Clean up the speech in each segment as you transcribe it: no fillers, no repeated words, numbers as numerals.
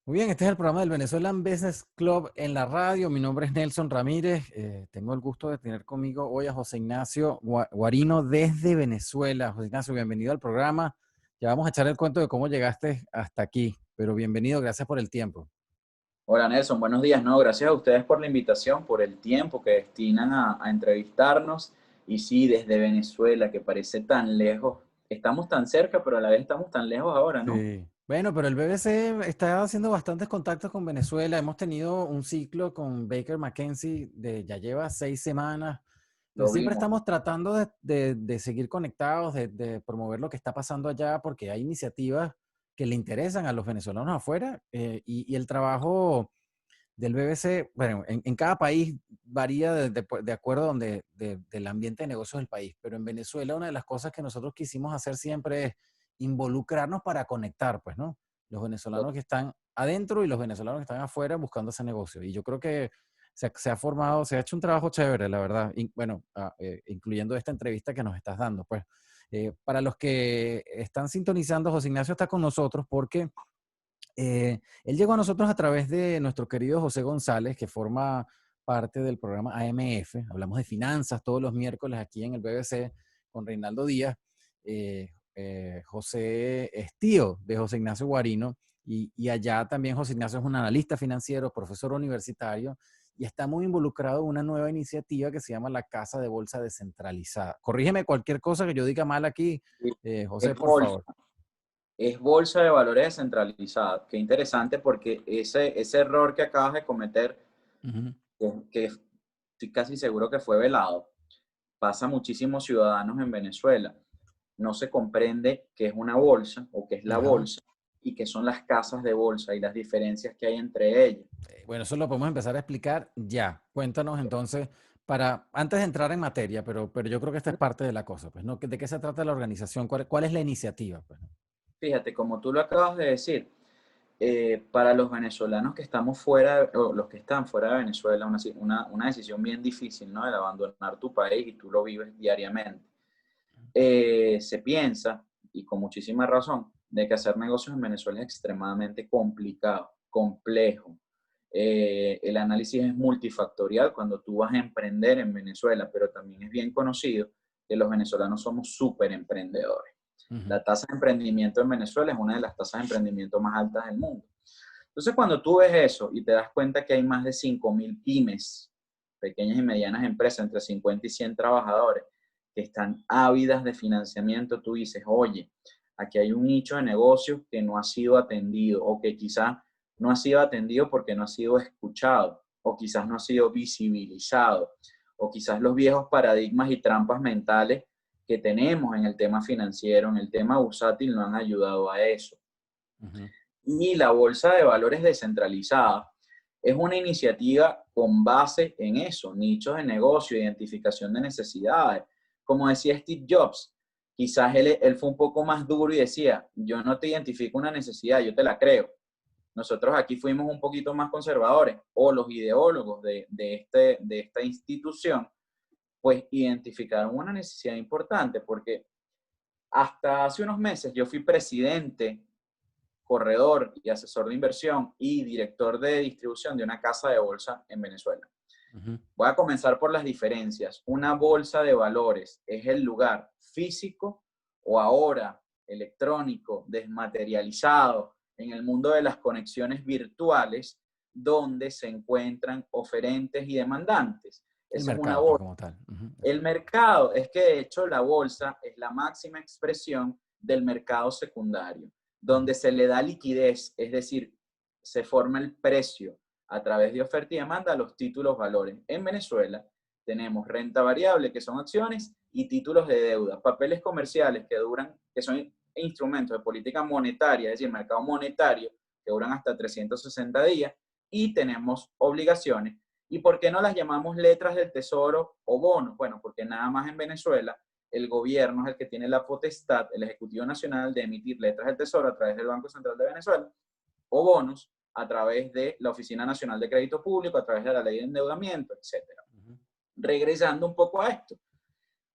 Muy bien, este es el programa del Venezuelan Business Club en la radio. Mi nombre es Nelson Ramírez. Tengo el gusto de tener conmigo hoy a José Ignacio Guarino desde Venezuela. José Ignacio, bienvenido al programa. Ya vamos a echar el cuento de cómo llegaste hasta aquí, pero bienvenido, gracias por el tiempo. Hola Nelson, buenos días. No, gracias a ustedes por la invitación, por el tiempo que destinan a entrevistarnos. Y sí, desde Venezuela, que parece tan lejos, estamos tan cerca, pero a la vez estamos tan lejos ahora, ¿no? Sí. Bueno, pero el BBC está haciendo bastantes contactos con Venezuela. Hemos tenido un ciclo con Baker McKenzie ya lleva 6 semanas. Entonces Lo siempre vimos. estamos tratando de seguir conectados, de promover lo que está pasando allá, porque hay iniciativas que le interesan a los venezolanos afuera y el trabajo del BBC, bueno, en cada país varía de acuerdo del ambiente de negocios del país, pero en Venezuela una de las cosas que nosotros quisimos hacer siempre es involucrarnos para conectar, pues, ¿no? Los venezolanos que están adentro y los venezolanos que están afuera buscando ese negocio. Y yo creo que se ha formado, se ha hecho un trabajo chévere, la verdad. Bueno, incluyendo esta entrevista que nos estás dando, pues. Para los que están sintonizando, José Ignacio está con nosotros porque él llegó a nosotros a través de nuestro querido José González, que forma parte del programa AMF. Hablamos de finanzas todos los miércoles aquí en el BBC con Reinaldo Díaz. José es tío de José Ignacio Guarino y allá también José Ignacio es un analista financiero, profesor universitario y está muy involucrado en una nueva iniciativa que se llama la Casa de Bolsa Descentralizada. Corrígeme cualquier cosa que yo diga mal aquí, José, Es por favor. bolsa, es bolsa de valores descentralizada. Qué interesante porque ese error que acabas de cometer, Ujú. que estoy casi seguro que fue velado, pasa a muchísimos ciudadanos en Venezuela. No se comprende qué es una bolsa o qué es la Ajá. bolsa y qué son las casas de bolsa y las diferencias que hay entre ellas. Bueno, eso lo podemos empezar a explicar ya. Cuéntanos entonces, antes de entrar en materia, pero yo creo que esta es parte de la cosa, pues, ¿no? ¿De qué se trata la organización? ¿Cuál es la iniciativa? Pues, ¿no? Fíjate, como tú lo acabas de decir, para los venezolanos que estamos fuera, o los que están fuera de Venezuela, una decisión bien difícil, ¿no? El abandonar tu país y tú lo vives diariamente. Se piensa, y con muchísima razón, de que hacer negocios en Venezuela es extremadamente complicado, complejo. El análisis es multifactorial cuando tú vas a emprender en Venezuela, pero también es bien conocido que los venezolanos somos súper emprendedores. Ujú. La tasa de emprendimiento en Venezuela es una de las tasas de emprendimiento más altas del mundo. Entonces, cuando tú ves eso y te das cuenta que hay más de 5.000 pymes, pequeñas y medianas empresas, entre 50 y 100 trabajadores, que están ávidas de financiamiento, tú dices, oye, aquí hay un nicho de negocio que no ha sido atendido o que quizás no ha sido atendido porque no ha sido escuchado o quizás no ha sido visibilizado o quizás los viejos paradigmas y trampas mentales que tenemos en el tema financiero, en el tema bursátil, no han ayudado a eso. Ujú. Y la Bolsa de Valores descentralizada es una iniciativa con base en eso, nichos de negocio, identificación de necesidades. Como decía Steve Jobs, quizás él fue un poco más duro y decía, yo no te identifico una necesidad, yo te la creo. Nosotros aquí fuimos un poquito más conservadores, o los ideólogos de esta institución, pues identificaron una necesidad importante, porque hasta hace unos meses yo fui presidente, corredor y asesor de inversión y director de distribución de una casa de bolsa en Venezuela. Ujú. Voy a comenzar por las diferencias. Una bolsa de valores es el lugar físico o ahora electrónico, desmaterializado, en el mundo de las conexiones virtuales, donde se encuentran oferentes y demandantes. El Esa es una mercado, pues, bolsa. como tal. Ujú. El Exacto. mercado es que de hecho la bolsa es la máxima expresión del mercado secundario, Ujú. donde se le da liquidez, es decir, se forma el precio a través de oferta y demanda a los títulos valores. En Venezuela tenemos renta variable, que son acciones, y títulos de deuda, papeles comerciales que son instrumentos de política monetaria, es decir, mercado monetario, que duran hasta 360 días, y tenemos obligaciones. ¿Y por qué no las llamamos letras del tesoro o bonos? Bueno, porque nada más en Venezuela el gobierno es el que tiene la potestad, el Ejecutivo Nacional, de emitir letras del tesoro a través del Banco Central de Venezuela o bonos a través de la Oficina Nacional de Crédito Público, a través de la ley de endeudamiento, etcétera. Ujú. Regresando un poco a esto,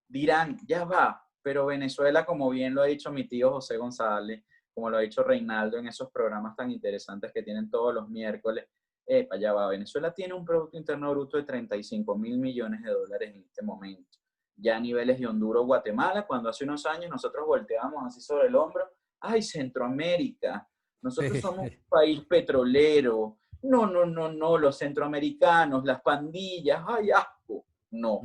dirán, ya va, pero Venezuela, como bien lo ha dicho mi tío José González, como lo ha dicho Reinaldo en esos programas tan interesantes que tienen todos los miércoles, allá va, Venezuela tiene un Producto Interno Bruto de 35.000 millones de dólares en este momento, ya a niveles de Honduras o Guatemala, cuando hace unos años nosotros volteábamos así sobre el hombro, ¡ay, Centroamérica! Nosotros somos un país petrolero, no, no, no, no, los centroamericanos, las pandillas, ¡ay, asco! No.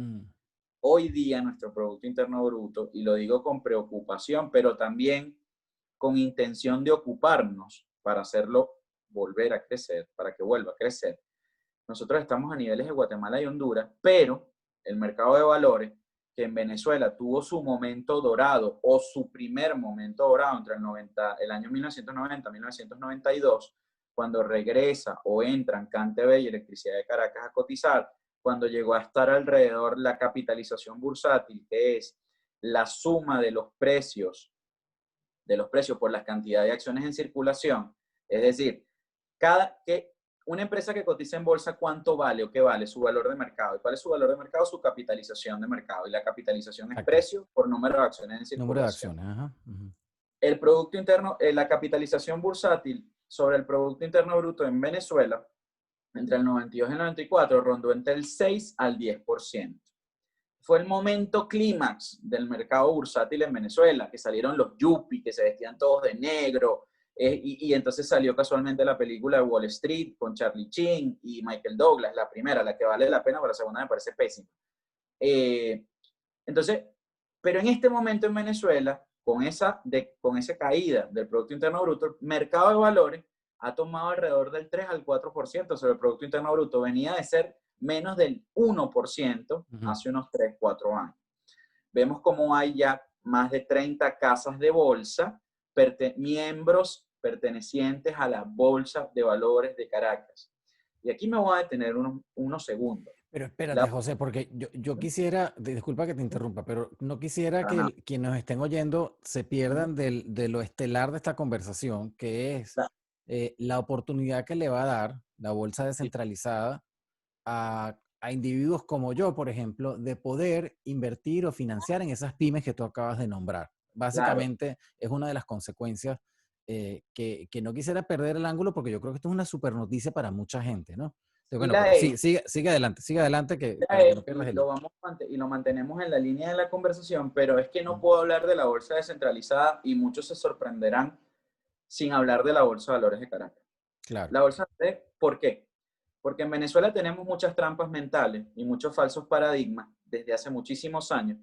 Hoy día nuestro Producto Interno Bruto, y lo digo con preocupación, pero también con intención de ocuparnos para hacerlo volver a crecer, para que vuelva a crecer. Nosotros estamos a niveles de Guatemala y Honduras, pero el mercado de valores, que en Venezuela tuvo su momento dorado o su primer momento dorado entre el año 1990 y 1992, cuando regresa o entran CanTV y Electricidad de Caracas a cotizar, cuando llegó a estar alrededor la capitalización bursátil, que es la suma de los precios por la cantidad de acciones en circulación. Es decir, una empresa que cotiza en bolsa, ¿cuánto vale o qué vale su valor de mercado? ¿Y cuál es su valor de mercado? Su capitalización de mercado. Y la capitalización es precio por número de acciones en circulación. Número de acciones, ajá. El Producto Interno, la capitalización bursátil sobre el Producto Interno Bruto en Venezuela, entre el 92 y el 94, rondó entre el 6 al 10%. Fue el momento clímax del mercado bursátil en Venezuela, que salieron los yuppies, que se vestían todos de negro, y entonces salió casualmente la película de Wall Street con Charlie Sheen y Michael Douglas, la primera, la que vale la pena, pero la segunda me parece pésima. Entonces, pero en este momento en Venezuela, con esa caída del Producto Interno Bruto, el mercado de valores ha tomado alrededor del 3 al 4% sobre el Producto Interno Bruto. Venía de ser menos del 1% hace unos 3, 4 años. Vemos cómo hay ya más de 30 casas de bolsa, miembros pertenecientes a la Bolsa de Valores de Caracas. Y aquí me voy a detener unos segundos. Pero espérate, José, porque yo quisiera, disculpa que te interrumpa, pero no quisiera que quienes nos estén oyendo se pierdan de lo estelar de esta conversación, que es la oportunidad que le va a dar la bolsa descentralizada a individuos como yo, por ejemplo, de poder invertir o financiar en esas pymes que tú acabas de nombrar. Básicamente es una de las consecuencias que no quisiera perder el ángulo, porque yo creo que esto es una super noticia para mucha gente, ¿no? Bueno, pero sigue adelante para que no pierdas el... Y lo mantenemos en la línea de la conversación, pero es que no puedo hablar de la bolsa descentralizada y muchos se sorprenderán sin hablar de la Bolsa de Valores de Caracas. Claro. La Bolsa de ¿por qué? Porque en Venezuela tenemos muchas trampas mentales y muchos falsos paradigmas desde hace muchísimos años,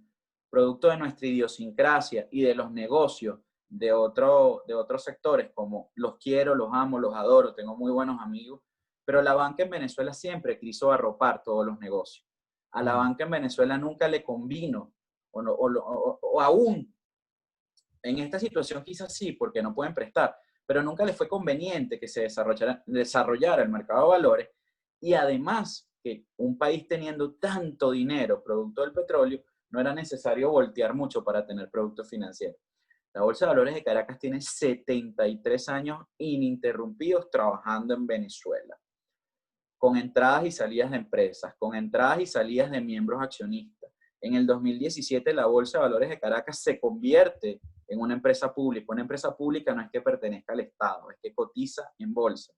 producto de nuestra idiosincrasia y de los negocios de otros sectores, como los quiero, los amo, los adoro, tengo muy buenos amigos, pero la banca en Venezuela siempre quiso arropar todos los negocios. A la banca en Venezuela nunca le convino, o aún en esta situación quizás sí, porque no pueden prestar, pero nunca les fue conveniente que se desarrollara el mercado de valores, y además que un país teniendo tanto dinero producto del petróleo, no era necesario voltear mucho para tener productos financieros. La Bolsa de Valores de Caracas tiene 73 años ininterrumpidos trabajando en Venezuela, con entradas y salidas de empresas, con entradas y salidas de miembros accionistas. En el 2017 la Bolsa de Valores de Caracas se convierte en una empresa pública. Una empresa pública no es que pertenezca al Estado, es que cotiza en bolsa.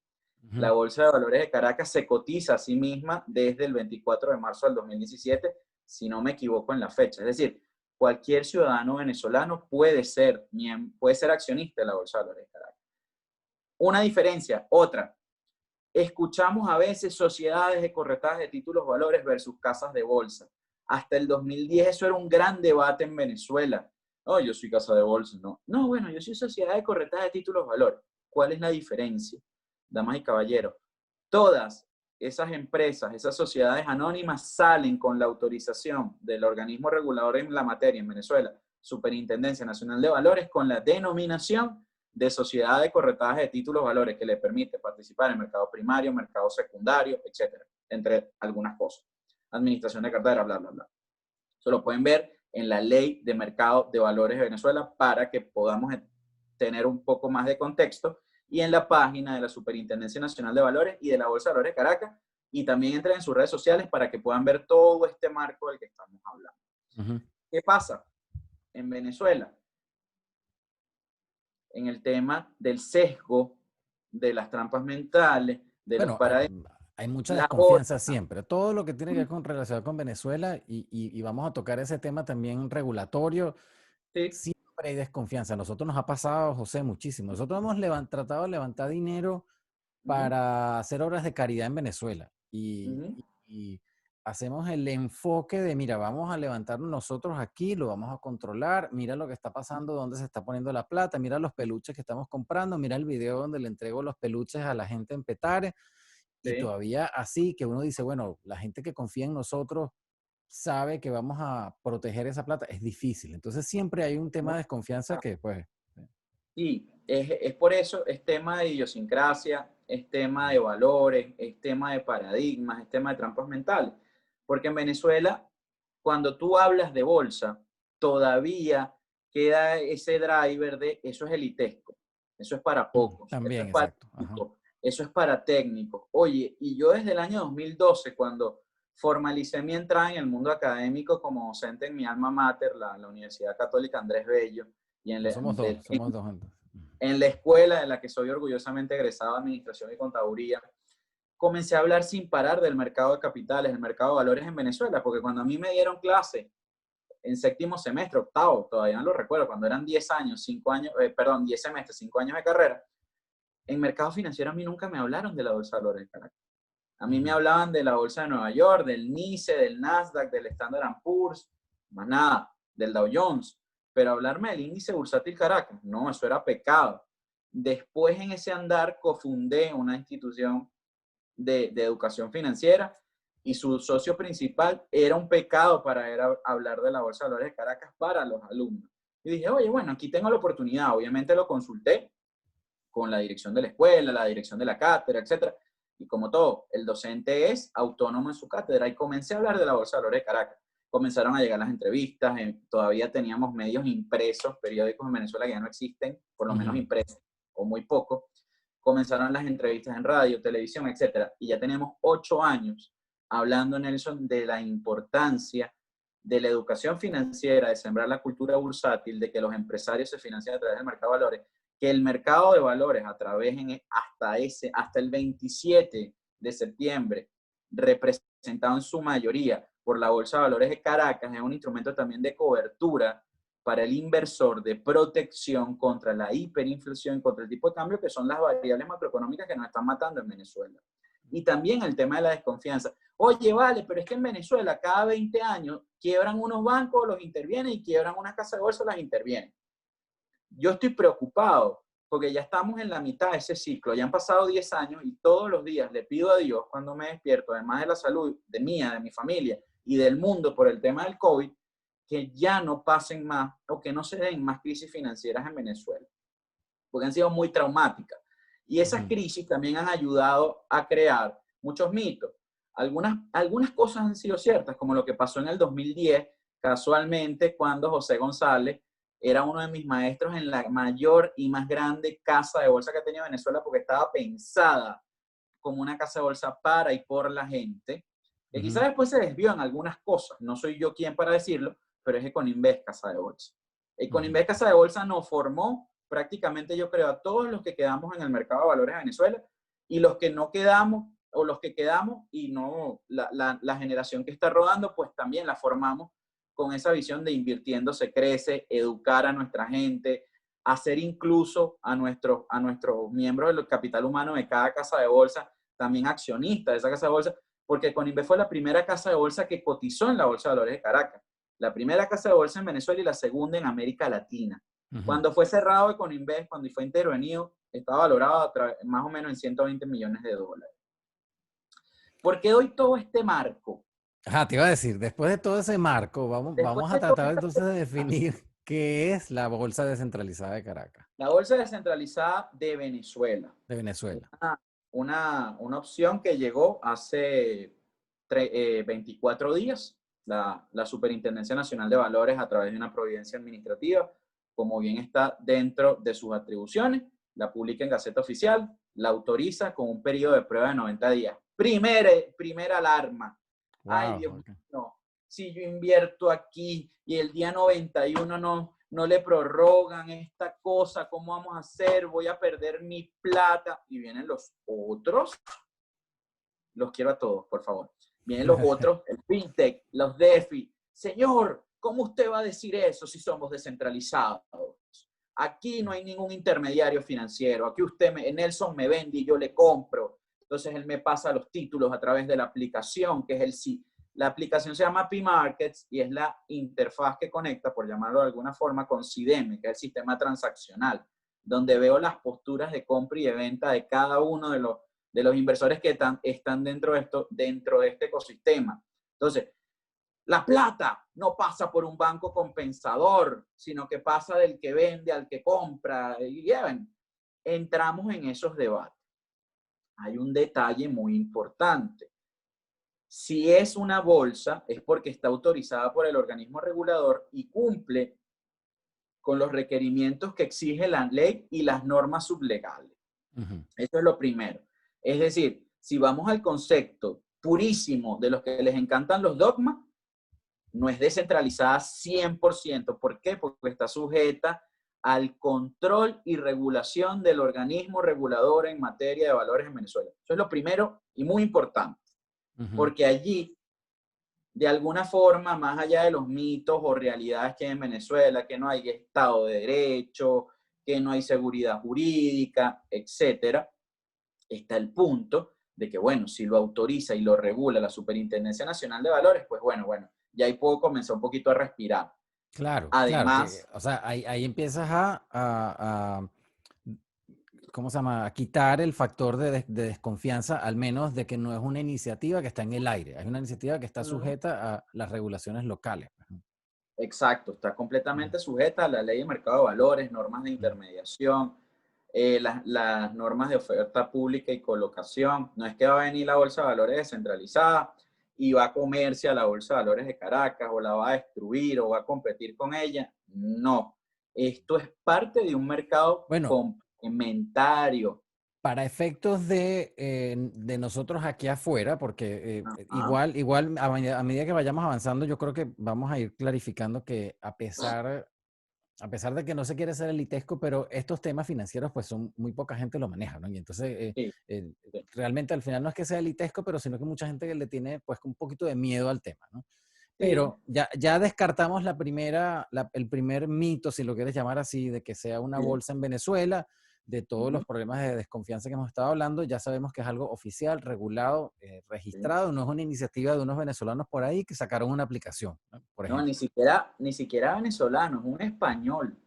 La Bolsa de Valores de Caracas se cotiza a sí misma desde el 24 de marzo del 2017, si no me equivoco en la fecha. Es decir, cualquier ciudadano venezolano puede ser accionista de la Bolsa de Valores de Caracas. Una diferencia, otra. Escuchamos a veces sociedades de corretaje de títulos valores versus casas de bolsa. Hasta el 2010 eso era un gran debate en Venezuela. No, yo soy casa de bolsa, no. No, bueno, yo soy sociedad de corretaje de títulos valores. ¿Cuál es la diferencia? Damas y caballeros, todas esas empresas, esas sociedades anónimas salen con la autorización del organismo regulador en la materia en Venezuela, Superintendencia Nacional de Valores, con la denominación de sociedad de corretaje de títulos valores, que le permite participar en mercado primario, mercado secundario, etcétera, entre algunas cosas. Administración de cartera, bla, bla, bla. Eso lo pueden ver en la Ley de Mercado de Valores de Venezuela para que podamos tener un poco más de contexto, y en la página de la Superintendencia Nacional de Valores y de la Bolsa de Valores de Caracas, y también entren en sus redes sociales para que puedan ver todo este marco del que estamos hablando. ¿Qué pasa? En Venezuela, en el tema del sesgo, de las trampas mentales, de los Bueno, paradigmas. hay mucha La desconfianza bolsa. siempre. Todo lo que tiene que ver con relacionado con Venezuela, y vamos a tocar ese tema también regulatorio, Sí. siempre hay desconfianza. A nosotros nos ha pasado, José, muchísimo. Nosotros hemos tratado de levantar dinero Ujú, para hacer obras de caridad en Venezuela. ujú, Y hacemos el enfoque de, mira, vamos a levantarnos nosotros aquí, lo vamos a controlar, mira lo que está pasando, dónde se está poniendo la plata, mira los peluches que estamos comprando, mira el video donde le entrego los peluches a la gente en Petare. Y sí. todavía así que uno dice, bueno, la gente que confía en nosotros sabe que vamos a proteger esa plata, es difícil. Entonces siempre hay un tema de desconfianza que, pues, Sí, es por eso, es tema de idiosincrasia, es tema de valores, es tema de paradigmas, es tema de trampas mentales. Porque en Venezuela, cuando tú hablas de bolsa, todavía queda ese driver de eso es elitesco, eso es para pocos, eso también, es para exacto. Ajá. ricos, eso es para técnicos. Oye, y yo desde el año 2012, cuando formalicé mi entrada en el mundo académico como docente en mi alma mater, la Universidad Católica Andrés Bello, y No somos dos, somos dos entonces. en la escuela de la que soy orgullosamente egresado de Administración y Contaduría, comencé a hablar sin parar del mercado de capitales, del mercado de valores en Venezuela, porque cuando a mí me dieron clase en séptimo semestre, octavo, todavía no lo recuerdo, cuando eran 10 años, 5 años, perdón, 10 semestres, 5 años de carrera, en mercado financiero a mí nunca me hablaron de la Bolsa de Valores de Caracas. A mí me Ujú. hablaban de la Bolsa de Nueva York, del NICE, del Nasdaq, del Standard Poor's, más nada, del Dow Jones. Pero hablarme del índice bursátil Caracas, no, eso era pecado. Después en ese andar cofundé una institución de educación financiera y su socio principal era un pecado para hablar de la Bolsa de Valores de Caracas para los alumnos. Y dije, oye, bueno, aquí tengo la oportunidad. Obviamente lo consulté con la dirección de la escuela, la dirección de la cátedra, etcétera. Y como todo, el docente es autónomo en su cátedra y comencé a hablar de la Bolsa de Valores de Caracas. Comenzaron a llegar las entrevistas, todavía teníamos medios impresos, periódicos en Venezuela que ya no existen, por lo menos Ujú. impresos, o muy poco. Comenzaron las entrevistas en radio, televisión, etcétera. Y ya tenemos 8 años hablando, Nelson, de la importancia de la educación financiera, de sembrar la cultura bursátil, de que los empresarios se financian a través del mercado de valores, que el mercado de valores a través hasta el 27 de septiembre, representado en su mayoría por la Bolsa de Valores de Caracas, es un instrumento también de cobertura para el inversor, de protección contra la hiperinflación, contra el tipo de cambio, que son las variables macroeconómicas que nos están matando en Venezuela. Y también el tema de la desconfianza. Oye, vale, pero es que en Venezuela cada 20 años quiebran unos bancos, los intervienen, y quiebran unas casas de bolsa, las intervienen. Yo estoy preocupado porque ya estamos en la mitad de ese ciclo, ya han pasado 10 años y todos los días le pido a Dios cuando me despierto, además de la salud de mía, de mi familia y del mundo por el tema del COVID, que ya no pasen más o que no se den más crisis financieras en Venezuela, porque han sido muy traumáticas. Y esas Ujú. crisis también han ayudado a crear muchos mitos. Algunas cosas han sido ciertas, como lo que pasó en el 2010, casualmente, cuando José González era uno de mis maestros en la mayor y más grande casa de bolsa que ha tenido Venezuela, porque estaba pensada como una casa de bolsa para y por la gente, que quizás Ujú. después se desvió en algunas cosas, no soy yo quien para decirlo, pero es Econinvest Casa de Bolsa. Ujú. Econinvest Casa de Bolsa nos formó prácticamente, yo creo, a todos los que quedamos en el mercado de valores de Venezuela, y los que no quedamos, o los que quedamos y no, la generación que está rodando, pues también la formamos con esa visión de invirtiendo se crece, educar a nuestra gente, hacer incluso a nuestros miembros del capital humano de cada casa de bolsa también accionistas de esa casa de bolsa, porque Coninvest fue la primera casa de bolsa que cotizó en la Bolsa de Valores de Caracas, la primera casa de bolsa en Venezuela y la segunda en América Latina. Ujú. Cuando fue cerrado Coninvest, cuando fue intervenido, estaba valorado más o menos en 120 millones de dólares. ¿Por qué doy todo este marco? Ajá, te iba a decir, después de todo ese marco, Después vamos a de toda tratar esta entonces de definir qué es la Bolsa Descentralizada de Caracas, la bolsa descentralizada de Venezuela, de Venezuela. una opción que llegó hace 24 días, la Superintendencia Nacional de Valores a través de una providencia administrativa, como bien está dentro de sus atribuciones, la publica en Gaceta Oficial, la autoriza con un periodo de prueba de 90 días. Primera alarma. Ay, Wow, Dios ok. mío, si yo invierto aquí y el día 91 no, no le prorrogan esta cosa, ¿cómo vamos a hacer? Voy a perder mi plata. Y vienen los otros, los quiero a todos, por favor. Vienen los otros, el fintech, los DeFi. Señor, ¿cómo usted va a decir eso si somos descentralizados? Aquí no hay ningún intermediario financiero. Aquí Nelson me vende y yo le compro. Entonces él me pasa los títulos a través de la aplicación, que es la aplicación se llama P-Markets y es la interfaz que conecta, por llamarlo de alguna forma, con CIDEME, que es el sistema transaccional, donde veo las posturas de compra y de venta de cada uno de los inversores que están dentro de este ecosistema. Entonces, la plata no pasa por un banco compensador, sino que pasa del que vende al que compra. Y entramos en esos debates. Hay un detalle muy importante. Si es una bolsa, es porque está autorizada por el organismo regulador y cumple con los requerimientos que exige la ley y las normas sublegales. Eso es lo primero. Es decir, si vamos al concepto purísimo de los que les encantan los dogmas, no es descentralizada 100%. ¿Por qué? Porque está sujeta al control y regulación del organismo regulador en materia de valores en Venezuela. Eso es lo primero y muy importante. Porque allí, de alguna forma, más allá de los mitos o realidades que hay en Venezuela, que no hay Estado de Derecho, que no hay seguridad jurídica, etcétera, está el punto de que, bueno, si lo autoriza y lo regula la Superintendencia Nacional de Valores, pues bueno, ya ahí puedo comenzar un poquito a respirar. Claro, claro, Además, o sea, ahí empiezas ¿cómo se llama? A quitar el factor de desconfianza, al menos de que no es una iniciativa que está en el aire, es una iniciativa que está sujeta a las regulaciones locales. exacto, está completamente sujeta a la ley de mercado de valores, normas de intermediación, las normas de oferta pública y colocación. No es que va a venir la bolsa de valores descentralizada y va a comerse a la bolsa de valores de Caracas o la va a destruir o va a competir con ella. No, esto es parte de un mercado complementario. Para efectos de nosotros aquí afuera, porque igual a medida que vayamos avanzando, yo creo que vamos a ir clarificando que a pesar de que no se quiere ser elitesco, pero estos temas financieros, pues son muy poca gente lo maneja, ¿no? Y entonces, Sí. realmente al final no es que sea elitesco, pero sino que mucha gente le tiene pues un poquito de miedo al tema, ¿no? Sí. Pero ya descartamos el primer mito, si lo quieres llamar así, de que sea una bolsa en Venezuela, de todos los problemas de desconfianza que hemos estado hablando. Ya sabemos que es algo oficial, regulado, registrado, no es una iniciativa de unos venezolanos por ahí que sacaron una aplicación, ¿no? Por No, ejemplo. ni siquiera venezolano, es un español.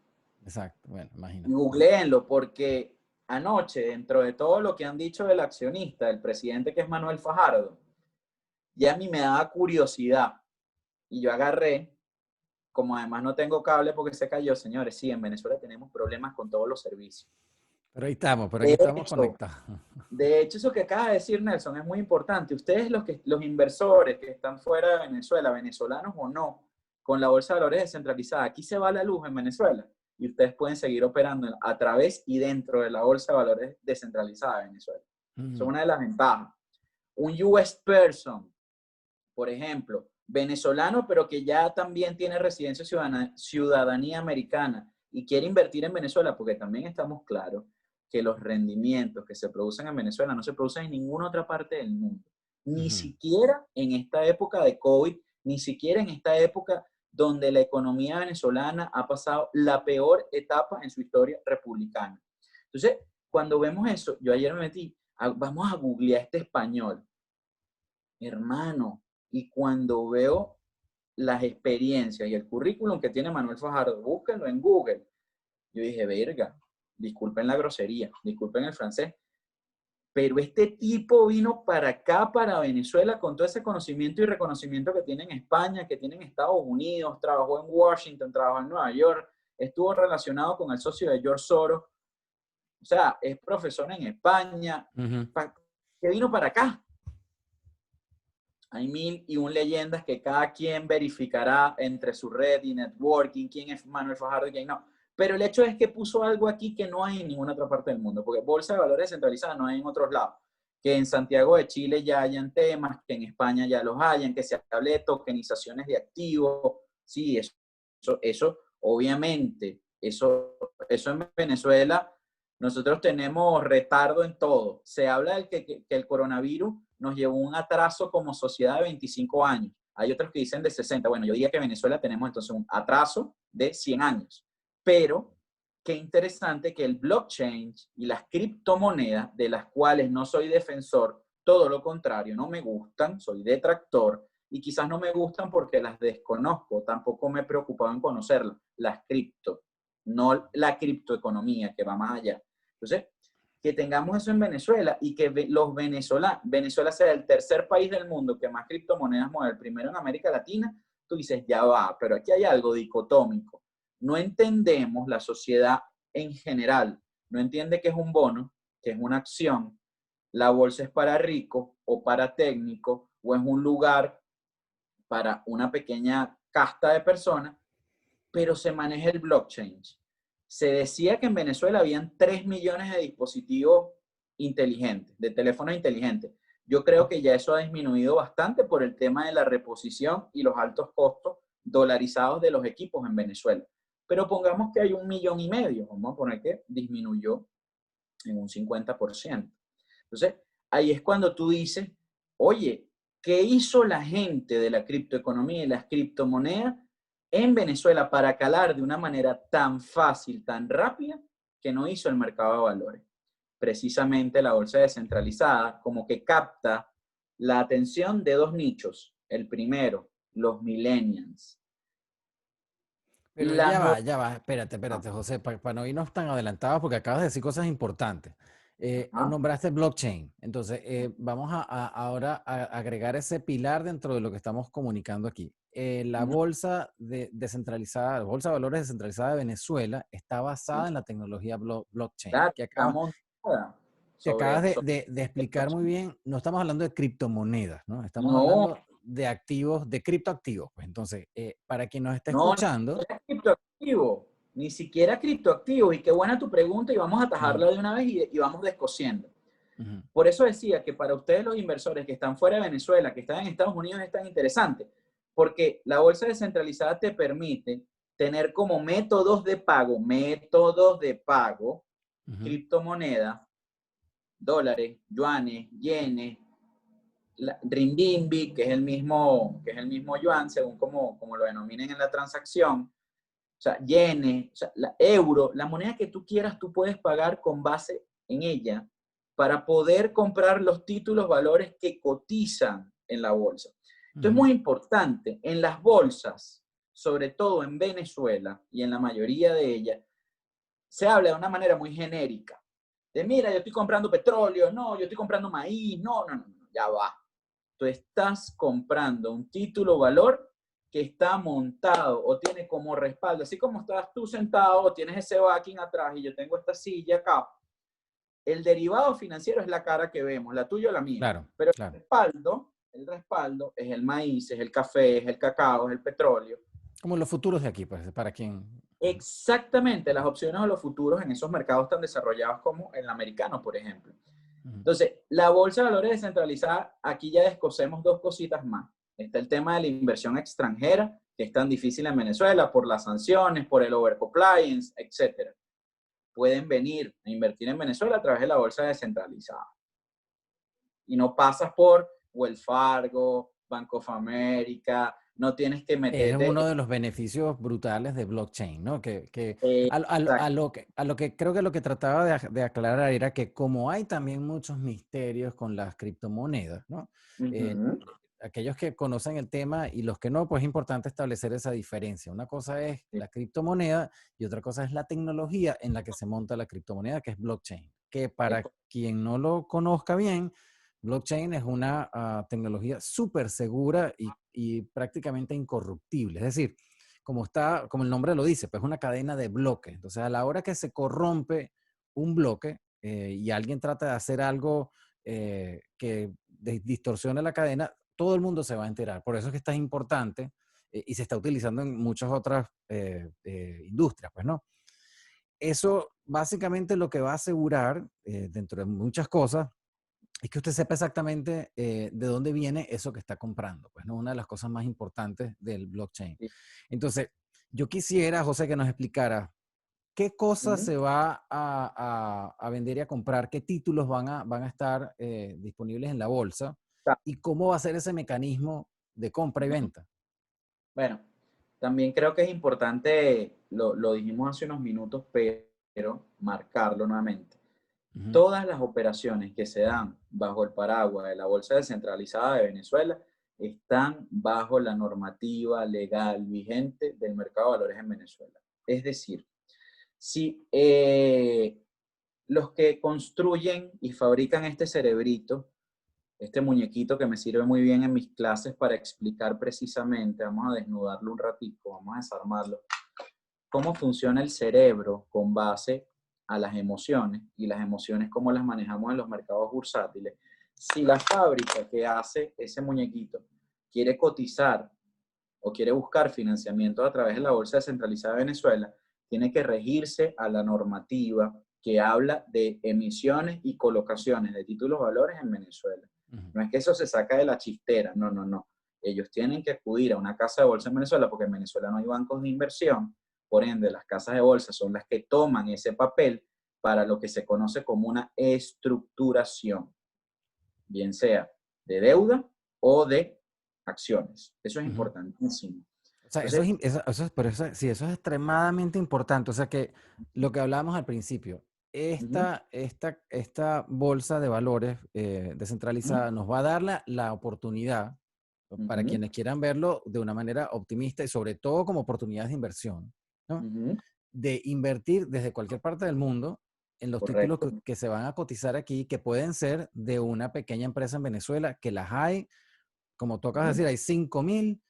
Exacto, bueno, Y imagínate. googleenlo porque anoche, dentro de todo lo que han dicho del accionista, el presidente que es Manuel Fajardo, ya a mí me daba curiosidad. Y yo agarré, como además no tengo cable porque se cayó, señores, sí, en Venezuela tenemos problemas con todos los servicios. Pero aquí estamos conectados. De hecho, eso que acaba de decir Nelson es muy importante. Ustedes los inversores que están fuera de Venezuela, venezolanos o no, con la bolsa de valores descentralizada, aquí se va la luz en Venezuela y ustedes pueden seguir operando a través y dentro de la bolsa de valores descentralizada de Venezuela. Eso es una de las ventajas. Un US person, por ejemplo, venezolano, pero que ya también tiene residencia ciudadanía americana y quiere invertir en Venezuela, porque también estamos claros que los rendimientos que se producen en Venezuela no se producen en ninguna otra parte del mundo. Ni siquiera en esta época de COVID, ni siquiera en esta época donde la economía venezolana ha pasado la peor etapa en su historia republicana. Entonces, cuando vemos eso, yo ayer me metí, vamos a googlear este español. Hermano, y cuando veo las experiencias y el currículum que tiene Manuel Fajardo, búsquenlo en Google. Yo dije, verga, disculpen la grosería, disculpen el francés, pero este tipo vino para acá, para Venezuela, con todo ese conocimiento y reconocimiento que tiene en España, que tiene en Estados Unidos, trabajó en Washington, trabajó en Nueva York, estuvo relacionado con el socio de George Soros, o sea, es profesor en España, que vino para acá. Hay 1001 leyendas que cada quien verificará entre su red y networking, quién es Manuel Fajardo y quién no. Pero el hecho es que puso algo aquí que no hay en ninguna otra parte del mundo, porque bolsa de valores centralizada no hay en otros lados. Que en Santiago de Chile ya hayan temas, que en España ya los hayan, que se hable de tokenizaciones de activos. Sí, eso Obviamente, eso en Venezuela, nosotros tenemos retardo en todo. Se habla de que el coronavirus nos llevó un atraso como sociedad de 25 años. Hay otros que dicen de 60. Bueno, yo diría que en Venezuela tenemos entonces un atraso de 100 años. Pero qué interesante que el blockchain y las criptomonedas, de las cuales no soy defensor, todo lo contrario, no me gustan, soy detractor, y quizás no me gustan porque las desconozco, tampoco me he preocupado en conocerlas, las cripto, no la criptoeconomía que va más allá. Entonces, que tengamos eso en Venezuela y que los venezolanos, Venezuela sea el tercer país del mundo que más criptomonedas mueve, el primero en América Latina, tú dices, ya va, pero aquí hay algo dicotómico. No entendemos la sociedad en general, no entiende que es un bono, que es una acción, la bolsa es para ricos o para técnicos o es un lugar para una pequeña casta de personas, pero se maneja el blockchain. Se decía que en Venezuela habían 3 millones de dispositivos inteligentes, de teléfonos inteligentes. Yo creo que ya eso ha disminuido bastante por el tema de la reposición y los altos costos dolarizados de los equipos en Venezuela. Pero pongamos que hay 1,5 millones, vamos a poner que disminuyó en un 50%. Entonces, ahí es cuando tú dices, oye, ¿qué hizo la gente de la criptoeconomía y las criptomonedas en Venezuela para calar de una manera tan fácil, tan rápida, que no hizo el mercado de valores? Precisamente la bolsa descentralizada, como que capta la atención de dos nichos. El primero, los millennials. Pero La no... ya va, espérate, José, para no irnos tan adelantados, porque acabas de decir cosas importantes. Ajá. Nombraste blockchain, entonces vamos ahora a agregar ese pilar dentro de lo que estamos comunicando aquí. La bolsa descentralizada, la bolsa de valores descentralizada de Venezuela está basada en la tecnología blockchain, Claro, está montada que acabas sobre de explicar muy bien. No estamos hablando de criptomonedas, ¿no? Estamos no, hablando de activos, de criptoactivos. Pues entonces, para quien nos está no, escuchando, ni siquiera criptoactivo. Y qué buena tu pregunta y vamos a ujú, atajarla de una vez y vamos descosiendo. ujú. Por eso decía que para ustedes los inversores que están fuera de Venezuela, que están en Estados Unidos, es tan interesante, porque la bolsa descentralizada te permite tener como métodos de pago, Ujú. criptomonedas, dólares, yuanes, yenes, renminbi, que es el mismo yuan, según como lo denominen en la transacción, o sea, yenes, o sea, euro, la moneda que tú quieras, tú puedes pagar con base en ella para poder comprar los títulos, valores que cotizan en la bolsa. Esto es Ujú. muy importante. En las bolsas, sobre todo en Venezuela y en la mayoría de ellas, se habla de una manera muy genérica. De mira, yo estoy comprando petróleo, no, yo estoy comprando maíz, no, ya va. Tú estás comprando un título valor que está montado o tiene como respaldo, así como estás tú sentado o tienes ese backing atrás y yo tengo esta silla acá, el derivado financiero es la cara que vemos, la tuya o la mía, Claro, pero claro. el respaldo es el maíz, es el café, es el cacao, es el petróleo. Como los futuros de aquí, pues, para quien. Exactamente las opciones o los futuros en esos mercados tan desarrollados como el americano, por ejemplo. Ujú. Entonces, la bolsa de valores descentralizada, aquí ya descosemos dos cositas más. Está el tema de la inversión extranjera, que es tan difícil en Venezuela por las sanciones, por el overcompliance, etcétera. Pueden venir a invertir en Venezuela a través de la bolsa descentralizada. Y no pasas por Wells Fargo, Bank of America, no tienes que Es meterte. uno de los beneficios brutales de blockchain, ¿no? Que Exacto. a lo que creo que lo que trataba de aclarar era que como hay también muchos misterios con las criptomonedas, ¿no? Eh, Uh-huh. aquellos que conocen el tema y los que no, pues es importante establecer esa diferencia. Una cosa es la criptomoneda y otra cosa es la tecnología en la que se monta la criptomoneda, que es blockchain. Que para quien no lo conozca bien, blockchain es una tecnología súper segura y prácticamente incorruptible. Es decir, como el nombre lo dice, pues es una cadena de bloques. Entonces, a la hora que se corrompe un bloque y alguien trata de hacer algo que distorsione la cadena, todo el mundo se va a enterar. Por eso es que está importante y se está utilizando en muchas otras industrias, pues, ¿no? Eso básicamente lo que va a asegurar, dentro de muchas cosas, es que usted sepa exactamente de dónde viene eso que está comprando. Pues no, una de las cosas más importantes del blockchain. Entonces, Yo quisiera, José, que nos explicara qué cosas Ujú. se va a vender y a comprar, qué títulos van a estar disponibles en la bolsa Ta- y cómo va a ser ese mecanismo de compra y Ujú. venta. Bueno, también creo que es importante, lo dijimos hace unos minutos, pero marcarlo nuevamente. Ujú, Todas las operaciones que se dan bajo el paraguas de la Bolsa Descentralizada de Venezuela están bajo la normativa legal vigente del mercado de valores en Venezuela. Es decir, si los que construyen y fabrican este cerebrito, este muñequito que me sirve muy bien en mis clases para explicar precisamente, vamos a desnudarlo un ratico, vamos a desarmarlo, cómo funciona el cerebro con base a las emociones y las emociones cómo las manejamos en los mercados bursátiles. Si la fábrica que hace ese muñequito quiere cotizar o quiere buscar financiamiento a través de la Bolsa Descentralizada de Venezuela, tiene que regirse a la normativa que habla de emisiones y colocaciones de títulos valores en Venezuela. ujú. No es que eso se saca de la chistera, no, no, no. Ellos tienen que acudir a una casa de bolsa en Venezuela porque en Venezuela no hay bancos de inversión, por ende las casas de bolsa son las que toman ese papel para lo que se conoce como una estructuración, bien sea de deuda o de acciones. Eso es Ujú. importantísimo. O sea, Entonces, sí, eso es extremadamente importante. O sea que lo que hablábamos al principio, ujú, esta bolsa de valores ujú, descentralizada nos va a dar la oportunidad, para ujú, quienes quieran verlo de una manera optimista y sobre todo como oportunidades de inversión, ¿no? ujú, De invertir desde cualquier parte del mundo en los títulos correcto. que se van a cotizar aquí, que pueden ser de una pequeña empresa en Venezuela, que las hay, como tú acabas de Ujú, decir, hay 5.000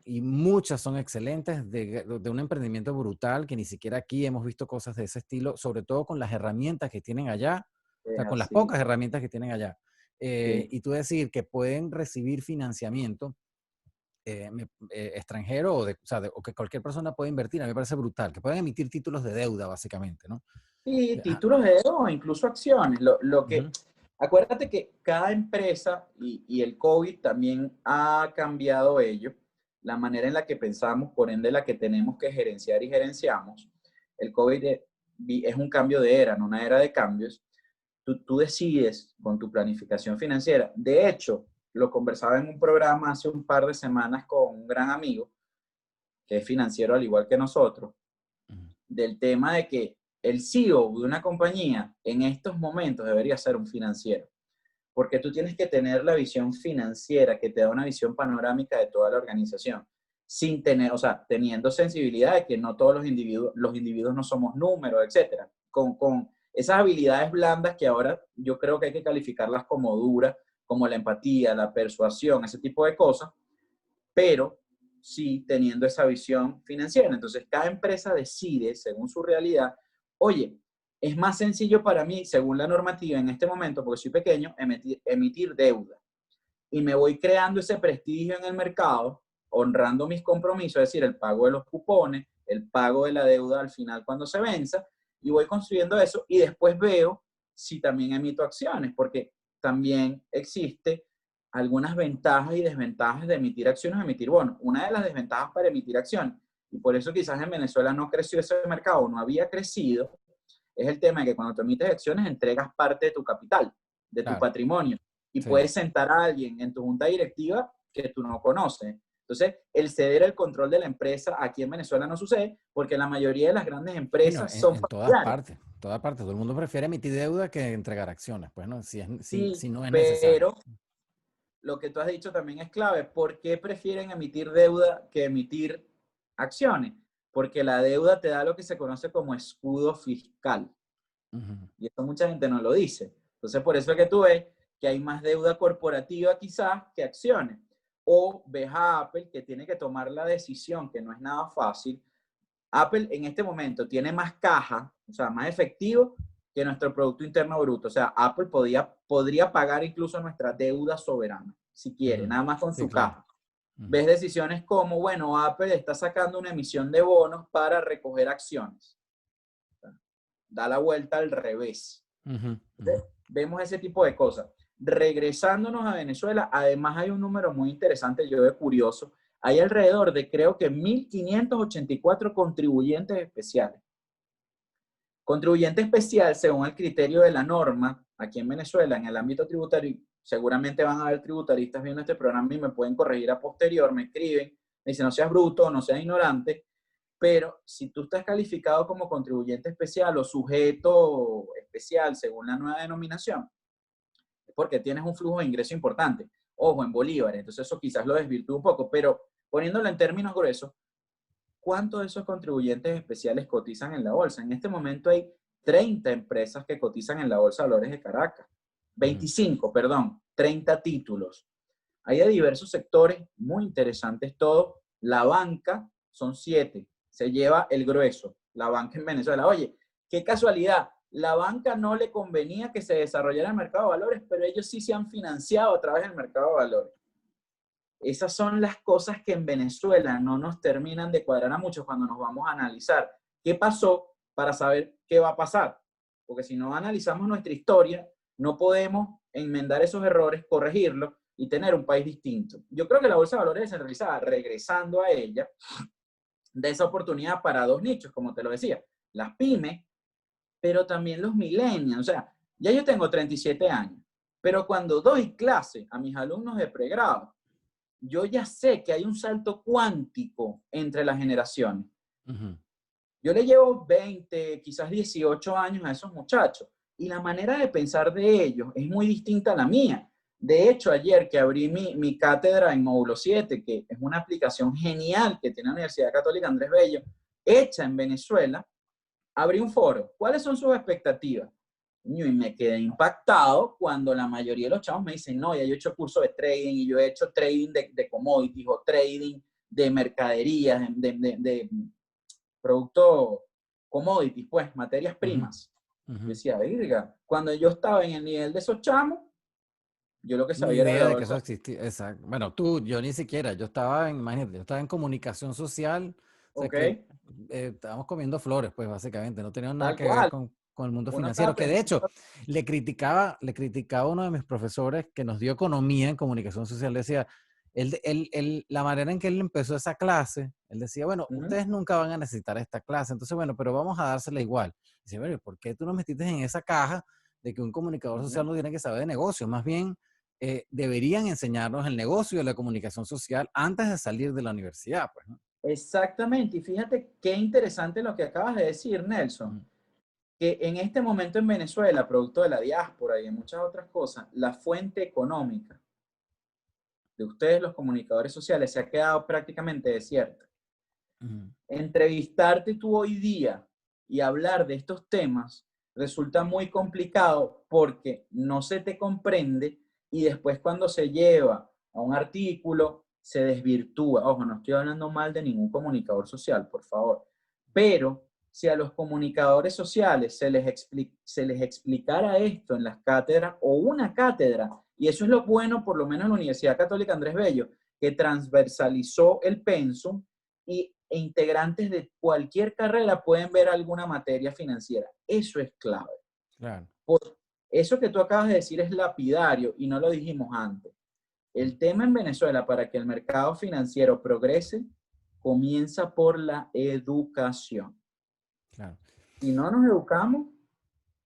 y muchas son excelentes, de un emprendimiento brutal, que ni siquiera aquí hemos visto cosas de ese estilo, sobre todo con las herramientas que tienen allá, o es sea, con las así, pocas herramientas que tienen allá. sí. Y tú decir que pueden recibir financiamiento extranjero o, o sea, o que cualquier persona puede invertir, a mí me parece brutal, que pueden emitir títulos de deuda, básicamente, ¿no? Y Ajá. títulos de deuda o incluso acciones. Ujú, Acuérdate que cada empresa y el COVID también ha cambiado ello, la manera en la que pensamos, por ende la que tenemos que gerenciar y gerenciamos. El COVID es un cambio de era, no una era de cambios. Tú decides con tu planificación financiera. De hecho, lo conversaba en un programa hace un par de semanas con un gran amigo que es financiero al igual que nosotros, ujú. del tema de que el CEO de una compañía en estos momentos debería ser un financiero, porque tú tienes que tener la visión financiera que te da una visión panorámica de toda la organización, sin tener, o sea, teniendo sensibilidad de que no todos los individuos no somos números, etcétera, con esas habilidades blandas que ahora yo creo que hay que calificarlas como duras, como la empatía, la persuasión, ese tipo de cosas, pero sí teniendo esa visión financiera. Entonces, cada empresa decide, según su realidad, oye, es más sencillo para mí, según la normativa en este momento, porque soy pequeño, emitir deuda. Y me voy creando ese prestigio en el mercado, honrando mis compromisos, es decir, el pago de los cupones, el pago de la deuda al final cuando se venza, y voy construyendo eso y después veo si también emito acciones, porque también existe algunas ventajas y desventajas de emitir acciones o emitir bonos. Una de las desventajas para emitir acciones, y por eso quizás en Venezuela no creció ese mercado, no había crecido, es el tema de que cuando tú emites acciones entregas parte de tu capital, de tu Claro, patrimonio, y sí. puedes sentar a alguien en tu junta directiva que tú no conoces. Entonces, el ceder el control de la empresa aquí en Venezuela no sucede porque la mayoría de las grandes Bueno, empresas son en familiares. todas partes, todo el mundo prefiere emitir deuda que entregar acciones, pues, ¿no? Si Sí, no es necesario. pero lo que tú has dicho también es clave. ¿Por qué prefieren emitir deuda que emitir acciones? Porque la deuda te da lo que se conoce como escudo fiscal. Ujú, Y esto mucha gente no lo dice. Entonces, por eso es que tú ves que hay más deuda corporativa quizás que acciones. O ves a Apple que tiene que tomar la decisión, que no es nada fácil. Apple en este momento tiene más caja, o sea, más efectivo que nuestro Producto Interno Bruto. O sea, Apple podría pagar incluso nuestra deuda soberana, si quiere, ujú. nada más con Sí, su claro. caja. Ujú, Ves decisiones como, bueno, Apple está sacando una emisión de bonos para recoger acciones. Da la vuelta al revés. ujú, ujú. Entonces, vemos ese tipo de cosas. Regresándonos a Venezuela, además hay un número muy interesante, yo de curioso. hay alrededor de, creo que 1.584 contribuyentes especiales. Contribuyente especial, según el criterio de la norma, aquí en Venezuela, en el ámbito tributario, seguramente van a haber tributaristas viendo este programa y me pueden corregir a posterior, me escriben, me dicen, no seas bruto, no seas ignorante, pero si tú estás calificado como contribuyente especial o sujeto especial, según la nueva denominación, es porque tienes un flujo de ingreso importante. Ojo, en bolívares, entonces eso quizás lo desvirtúa un poco, pero poniéndolo en términos gruesos, ¿cuántos de esos contribuyentes especiales cotizan en la bolsa? En este momento hay 30 empresas que cotizan en la Bolsa de Valores de Caracas. 25, perdón, 30 títulos. Hay de diversos sectores, muy interesantes todos. La banca son 7, se lleva el grueso, la banca en Venezuela. Oye, qué casualidad, la banca no le convenía que se desarrollara el mercado de valores, pero ellos sí se han financiado a través del mercado de valores. Esas son las cosas que en Venezuela no nos terminan de cuadrar a muchos cuando nos vamos a analizar qué pasó para saber qué va a pasar. Porque si no analizamos nuestra historia, no podemos enmendar esos errores, corregirlos y tener un país distinto. Yo creo que la Bolsa de Valores descentralizada, regresando a ella, da esa oportunidad para dos nichos, como te lo decía, las pymes, pero también los millennials. O sea, ya yo tengo 37 años, pero cuando doy clase a mis alumnos de pregrado, yo ya sé que hay un salto cuántico entre las generaciones. Yo le llevo 20, quizás 18 años a esos muchachos y la manera de pensar de ellos es muy distinta a la mía. De hecho, ayer que abrí mi cátedra en Módulo 7, que es una aplicación genial que tiene la Universidad Católica Andrés Bello, hecha en Venezuela, abrí un foro. ¿Cuáles son sus expectativas? Y me quedé impactado cuando la mayoría de los chavos me dicen, no, ya yo he hecho curso de trading y yo he hecho trading de commodities o trading de mercaderías, de productos commodities, pues, materias primas. Yo decía, verga, cuando yo estaba en el nivel de esos chamos, yo lo que Ni sabía era de idea la de que eso bolsa. existía. Exacto. Bueno, tú, yo ni siquiera. Yo estaba en, imagínate, yo estaba en comunicación social. O sea ¿Ok? que estábamos comiendo flores, pues básicamente. No teníamos nada Tal que ver cual. con el mundo Uno estaba financiero. Que de hecho, pensando. le criticaba a uno de mis profesores que nos dio economía en comunicación social. Decía, la manera en que él empezó esa clase, él decía, bueno, ustedes nunca van a necesitar esta clase. Entonces, bueno, pero vamos a dársela igual. Dice, bueno, ¿por qué tú nos metiste en esa caja de que un comunicador social no tiene que saber de negocios? Más bien deberían enseñarnos el negocio de la comunicación social antes de salir de la universidad, pues, ¿no? Exactamente. Y fíjate qué interesante lo que acabas de decir, Nelson. Que en este momento en Venezuela, producto de la diáspora y de muchas otras cosas, la fuente económica de ustedes, los comunicadores sociales, se ha quedado prácticamente desierta. Entrevistarte tú hoy día y hablar de estos temas resulta muy complicado porque no se te comprende y después cuando se lleva a un artículo se desvirtúa. Ojo, no estoy hablando mal de ningún comunicador social, por favor, pero si a los comunicadores sociales se les explicara esto en las cátedras o una cátedra, y eso es lo bueno, por lo menos en la Universidad Católica Andrés Bello, que transversalizó el pensum e integrantes de cualquier carrera pueden ver alguna materia financiera. Eso es clave. Claro. Por eso que tú acabas de decir es lapidario y no lo dijimos antes. El tema en Venezuela para que el mercado financiero progrese comienza por la educación. Claro. Si no nos educamos,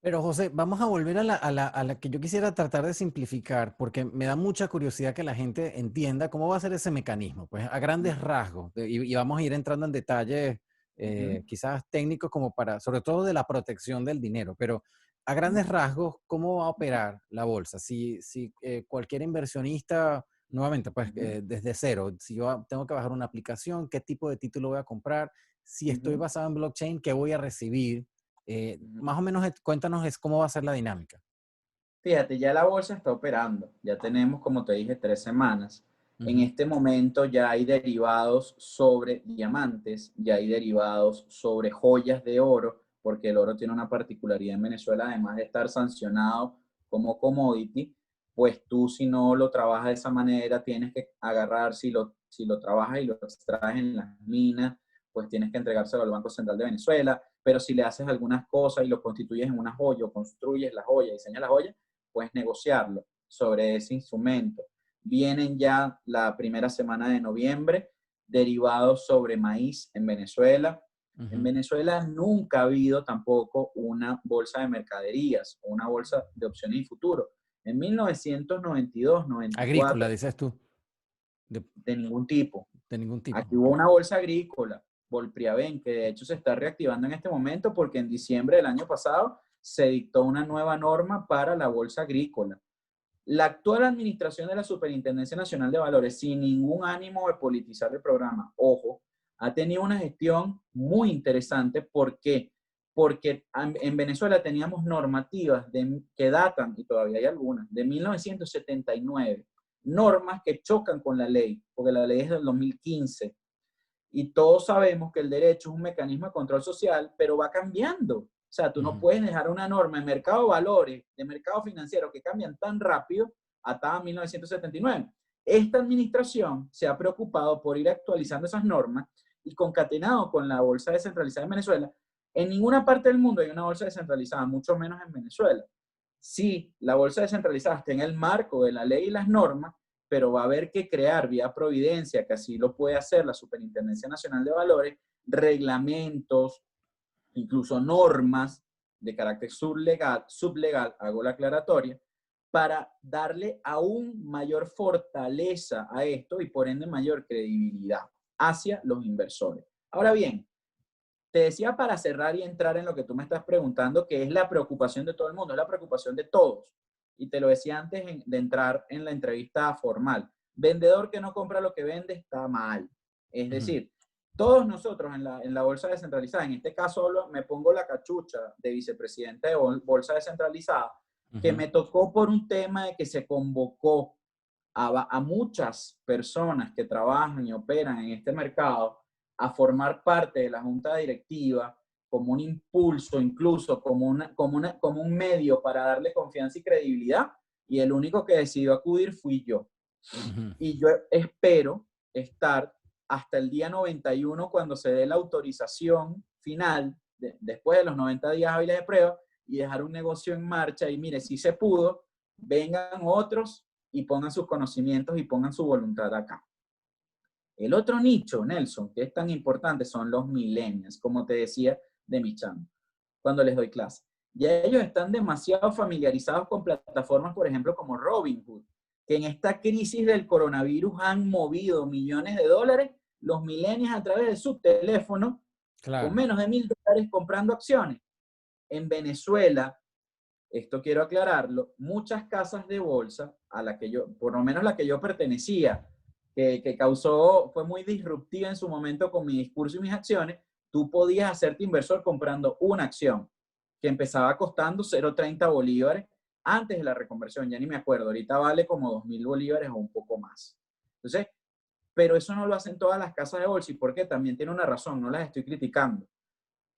Pero José, vamos a volver a la que yo quisiera tratar de simplificar, porque me da mucha curiosidad que la gente entienda cómo va a ser ese mecanismo, pues a grandes rasgos, y vamos a ir entrando en detalles quizás técnicos como para, sobre todo de la protección del dinero, pero a grandes rasgos, ¿cómo va a operar la bolsa? Si cualquier inversionista, nuevamente, pues desde cero, si yo tengo que bajar una aplicación, ¿qué tipo de título voy a comprar? Si estoy basado en blockchain, ¿qué voy a recibir? Más o menos cuéntanos cómo va a ser la dinámica. fíjate, ya la bolsa está operando. Ya tenemos, como te dije, 3 semanas. En Ujú. este momento ya hay derivados sobre diamantes, ya hay derivados sobre joyas de oro, porque el oro tiene una particularidad en Venezuela, además de estar sancionado como commodity, pues tú si no lo trabajas de esa manera, tienes que agarrar, si lo trabajas y lo extraes en las minas, pues tienes que entregárselo al Banco Central de Venezuela, pero si le haces algunas cosas y lo constituyes en una joya o construyes la joya, diseñas la joya, puedes negociarlo sobre ese instrumento. Vienen ya la primera semana de noviembre derivados sobre maíz en Venezuela. En Ujú. Venezuela nunca ha habido tampoco una bolsa de mercaderías o una bolsa de opciones y futuro. En 1992, Agrícola, 94, dices tú, de, de ningún tipo. de ningún tipo. Aquí hubo una bolsa agrícola, Volpriaven, que de hecho se está reactivando en este momento porque en diciembre del año pasado se dictó una nueva norma para la bolsa agrícola. La actual administración de la Superintendencia Nacional de Valores, sin ningún ánimo de politizar el programa, ojo, ha tenido una gestión muy interesante. ¿Por qué? Porque en Venezuela teníamos normativas que datan, y todavía hay algunas, de 1979, normas que chocan con la ley, porque la ley es del 2015. Y todos sabemos que el derecho es un mecanismo de control social, pero va cambiando. O sea, tú no Ujú. puedes dejar una norma en mercado de valores, de mercado financiero, que cambian tan rápido, atada a 1979. Esta administración se ha preocupado por ir actualizando esas normas y concatenado con la bolsa descentralizada en Venezuela. En ninguna parte del mundo hay una bolsa descentralizada, mucho menos en Venezuela. Sí, la bolsa descentralizada está en el marco de la ley y las normas, pero va a haber que crear vía providencia, que así lo puede hacer la Superintendencia Nacional de Valores, reglamentos, incluso normas de carácter sublegal, hago la aclaratoria, para darle aún mayor fortaleza a esto y por ende mayor credibilidad hacia los inversores. Ahora bien, te decía para cerrar y entrar en lo que tú me estás preguntando, que es la preocupación de todo el mundo, es la preocupación de todos. Y te lo decía antes de entrar en la entrevista formal. Vendedor que no compra lo que vende está mal. Es Ujú. decir, todos nosotros en la bolsa descentralizada, en este caso me pongo la cachucha de vicepresidente de bolsa descentralizada, que Ujú. me tocó por un tema de que se convocó a muchas personas que trabajan y operan en este mercado a formar parte de la junta directiva como un impulso, incluso como un medio para darle confianza y credibilidad, y el único que decidió acudir fui yo. Ujú. Y yo espero estar hasta el día 91 cuando se dé la autorización final, después de los 90 días hábiles de prueba, y dejar un negocio en marcha. Y mire, si se pudo, vengan otros y pongan sus conocimientos y pongan su voluntad acá. El otro nicho, Nelson, que es tan importante, son los millennials, como te decía de mi chamo, cuando les doy clase. Ya ellos están demasiado familiarizados con plataformas, por ejemplo, como Robinhood, que en esta crisis del coronavirus han movido millones de dólares, los millennials a través de su teléfono, con Claro. menos de $1.000 comprando acciones. En Venezuela, esto quiero aclararlo, muchas casas de bolsa, a la que yo, por lo menos la que yo pertenecía, que causó, fue muy disruptiva en su momento con mi discurso y mis acciones, tú podías hacerte inversor comprando una acción que empezaba costando 0,30 bolívares antes de la reconversión, ya ni me acuerdo, ahorita vale como 2.000 bolívares o un poco más. Entonces, pero eso no lo hacen todas las casas de bolsa, y porque también tiene una razón, no las estoy criticando.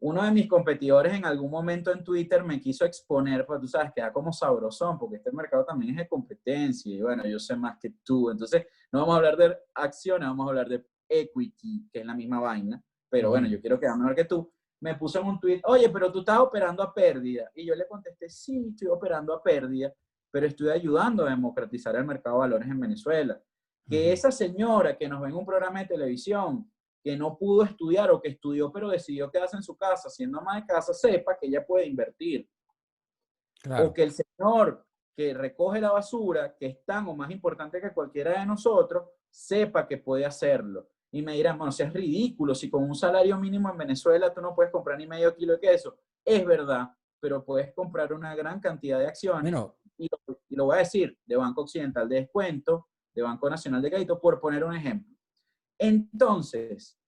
Uno de mis competidores en algún momento en Twitter me quiso exponer, pues tú sabes, queda como sabrosón, porque este mercado también es de competencia y bueno, yo sé más que tú. Entonces, no vamos a hablar de acciones, vamos a hablar de equity, que es la misma vaina, pero bueno, Ujú. yo quiero quedar mejor que tú. Me puso en un tweet, oye, pero tú estás operando a pérdida. Y yo le contesté, sí, estoy operando a pérdida, pero estoy ayudando a democratizar el mercado de valores en Venezuela. Que Ujú. esa señora que nos ve en un programa de televisión, que no pudo estudiar o que estudió pero decidió quedarse en su casa siendo ama de casa, sepa que ella puede invertir. O Claro. que el señor que recoge la basura, que es tan o más importante que cualquiera de nosotros, sepa que puede hacerlo. Y me dirán, bueno, si es ridículo, si con un salario mínimo en Venezuela tú no puedes comprar ni medio kilo de queso. Es verdad, pero puedes comprar una gran cantidad de acciones, Bueno, y lo voy a decir, de Banco Occidental de Descuento, de Banco Nacional de Crédito, por poner un ejemplo. Entonces,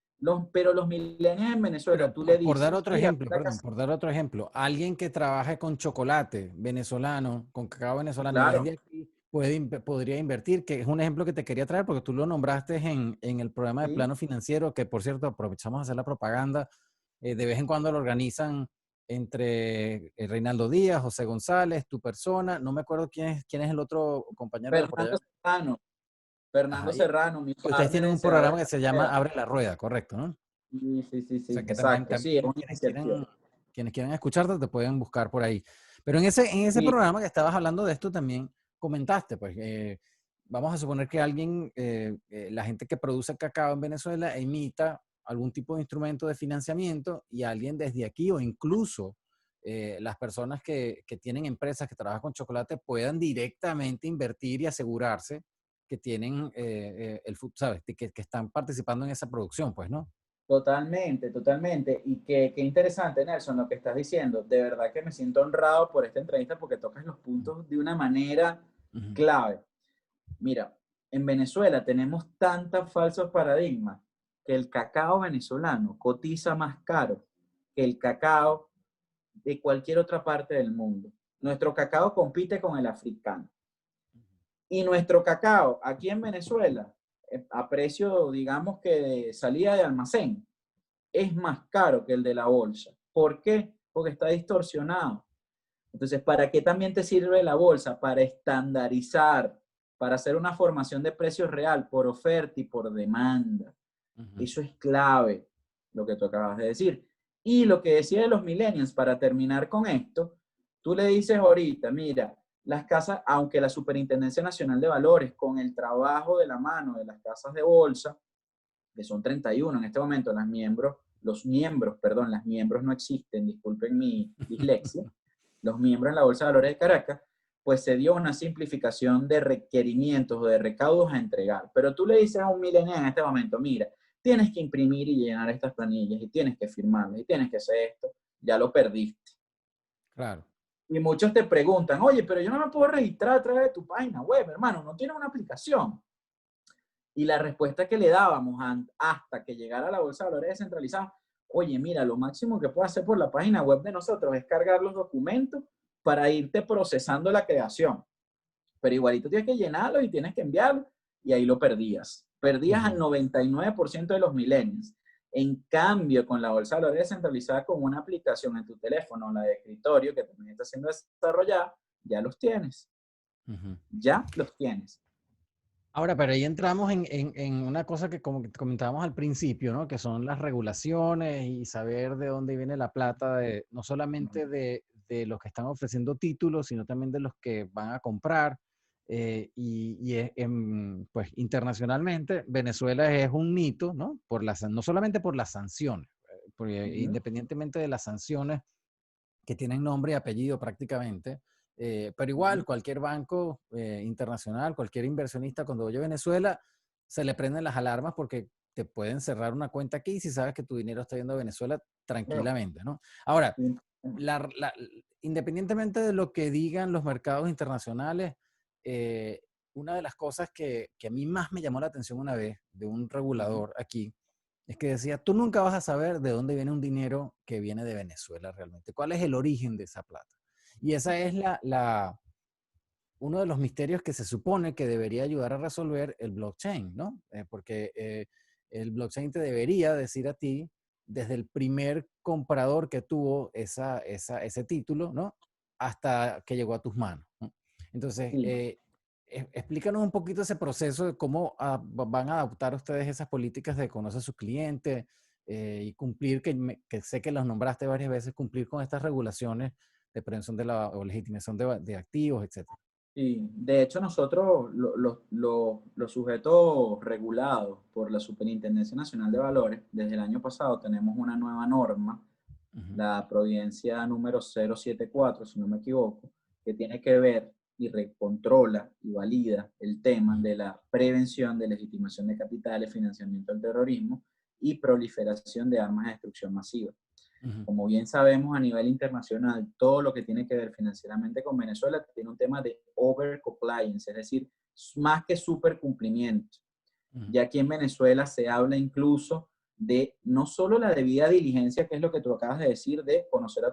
pero los millennials en Venezuela, pero tú le por dar dices, otro mira, ejemplo, perdón, por dar otro ejemplo, alguien que trabaje con chocolate venezolano, con cacao venezolano y claro, vende aquí, podría invertir, que es un ejemplo que te quería traer porque tú lo nombraste en el programa de sí, plano financiero, que por cierto aprovechamos a hacer la propaganda, de vez en cuando lo organizan entre Reinaldo Díaz, José González, tu persona, no me acuerdo quién es el otro compañero de por allá. Fernando Serrano, Fernando Ajá, Serrano, mi y ustedes tienen partner un se abre programa que la se rueda. llama Abre la Rueda, ¿correcto? ¿No? Sí, sí, sí, O sea, sí, que también, exacto, sí, es una quienes iniciativa. quieran escucharte te pueden buscar por ahí. Pero en ese Sí, programa que estabas hablando de esto también comentaste, pues, vamos a suponer que alguien, la gente que produce cacao en Venezuela emita algún tipo de instrumento de financiamiento y alguien desde aquí o incluso las personas que tienen empresas que trabajan con chocolate puedan directamente invertir y asegurarse que tienen ¿sabes? Que están participando en esa producción, pues, ¿no? Totalmente, totalmente. Y qué interesante, Nelson, lo que estás diciendo. De verdad que me siento honrado por esta entrevista porque tocas los puntos de una manera Ujú, clave. Mira, en Venezuela tenemos tantos falsos paradigmas que el cacao venezolano cotiza más caro que el cacao de cualquier otra parte del mundo. Nuestro cacao compite con el africano. Y nuestro cacao aquí en Venezuela, a precio, digamos que de salida de almacén, es más caro que el de la bolsa. ¿Por qué? Porque está distorsionado. Entonces, ¿para qué también te sirve la bolsa? Para estandarizar, para hacer una formación de precios real por oferta y por demanda. ujú. Eso es clave, lo que tú acabas de decir. Y lo que decía de los millennials, para terminar con esto, tú le dices ahorita, mira, las casas, aunque la Superintendencia Nacional de Valores, con el trabajo de la mano de las casas de bolsa, que son 31 en este momento, las miembros no existen, disculpen mi dislexia, los miembros en la Bolsa de Valores de Caracas, pues se dio una simplificación de requerimientos o de recaudos a entregar. Pero tú le dices a un millennial en este momento, mira, tienes que imprimir y llenar estas planillas y tienes que firmarlas y tienes que hacer esto, ya lo perdiste. Claro. Y muchos te preguntan, oye, pero yo no me puedo registrar a través de tu página web, hermano, no tienes una aplicación. Y la respuesta que le dábamos hasta que llegara a la bolsa de valores descentralizada, oye, mira, lo máximo que puedo hacer por la página web de nosotros es cargar los documentos para irte procesando la creación. Pero igualito tienes que llenarlo y tienes que enviarlo y ahí lo perdías. Perdías al Ujú. 99% de los millennials. En cambio, con la bolsa de valores descentralizada, con una aplicación en tu teléfono, la de escritorio, que también está siendo desarrollada, ya los tienes. Ujú. Ya los tienes. Ahora, pero ahí entramos en una cosa que como que comentábamos al principio, ¿no? Que son las regulaciones y saber de dónde viene la plata, no solamente de los que están ofreciendo títulos, sino también de los que van a comprar. Pues internacionalmente, Venezuela es un mito, ¿no? No solamente por las sanciones, porque Ujú. independientemente de las sanciones, que tienen nombre y apellido prácticamente. Pero igual, Ujú. cualquier banco internacional, cualquier inversionista, cuando oye Venezuela, se le prenden las alarmas porque te pueden cerrar una cuenta aquí si sabes que tu dinero está yendo a Venezuela Claro. tranquilamente, ¿no? Ahora, Sí. la- la- independientemente de lo que digan los mercados internacionales, una de las cosas que a mí más me llamó la atención una vez de un Ujú. regulador aquí es que decía, tú nunca vas a saber de dónde viene un dinero que viene de Venezuela realmente. ¿Cuál es el origen de esa plata? Y esa es uno de los misterios que se supone que debería ayudar a resolver el blockchain, ¿no? Porque el blockchain te debería decir a ti, desde el primer comprador que tuvo ese título, ¿no? Hasta que llegó a tus manos, ¿no? Entonces, Sí. explícanos un poquito ese proceso de cómo van a adoptar ustedes esas políticas de conocer a sus clientes y cumplir, que sé que los nombraste varias veces, cumplir con estas regulaciones de prevención o legitimación de activos, etcétera. Sí, de hecho nosotros, los sujetos regulados por la Superintendencia Nacional de Valores, desde el año pasado tenemos una nueva norma, Ujú, la Providencia número 074, si no me equivoco, que tiene que ver y controla y valida el tema ujú, de la prevención de legitimación de capitales, financiamiento del terrorismo y proliferación de armas de destrucción masiva. ujú, Como bien sabemos a nivel internacional, todo lo que tiene que ver financieramente con Venezuela tiene un tema de over compliance, es decir, más que super cumplimiento. ujú. Ya aquí en Venezuela se habla incluso de no solo la debida diligencia, que es lo que tú acabas de decir, de conocer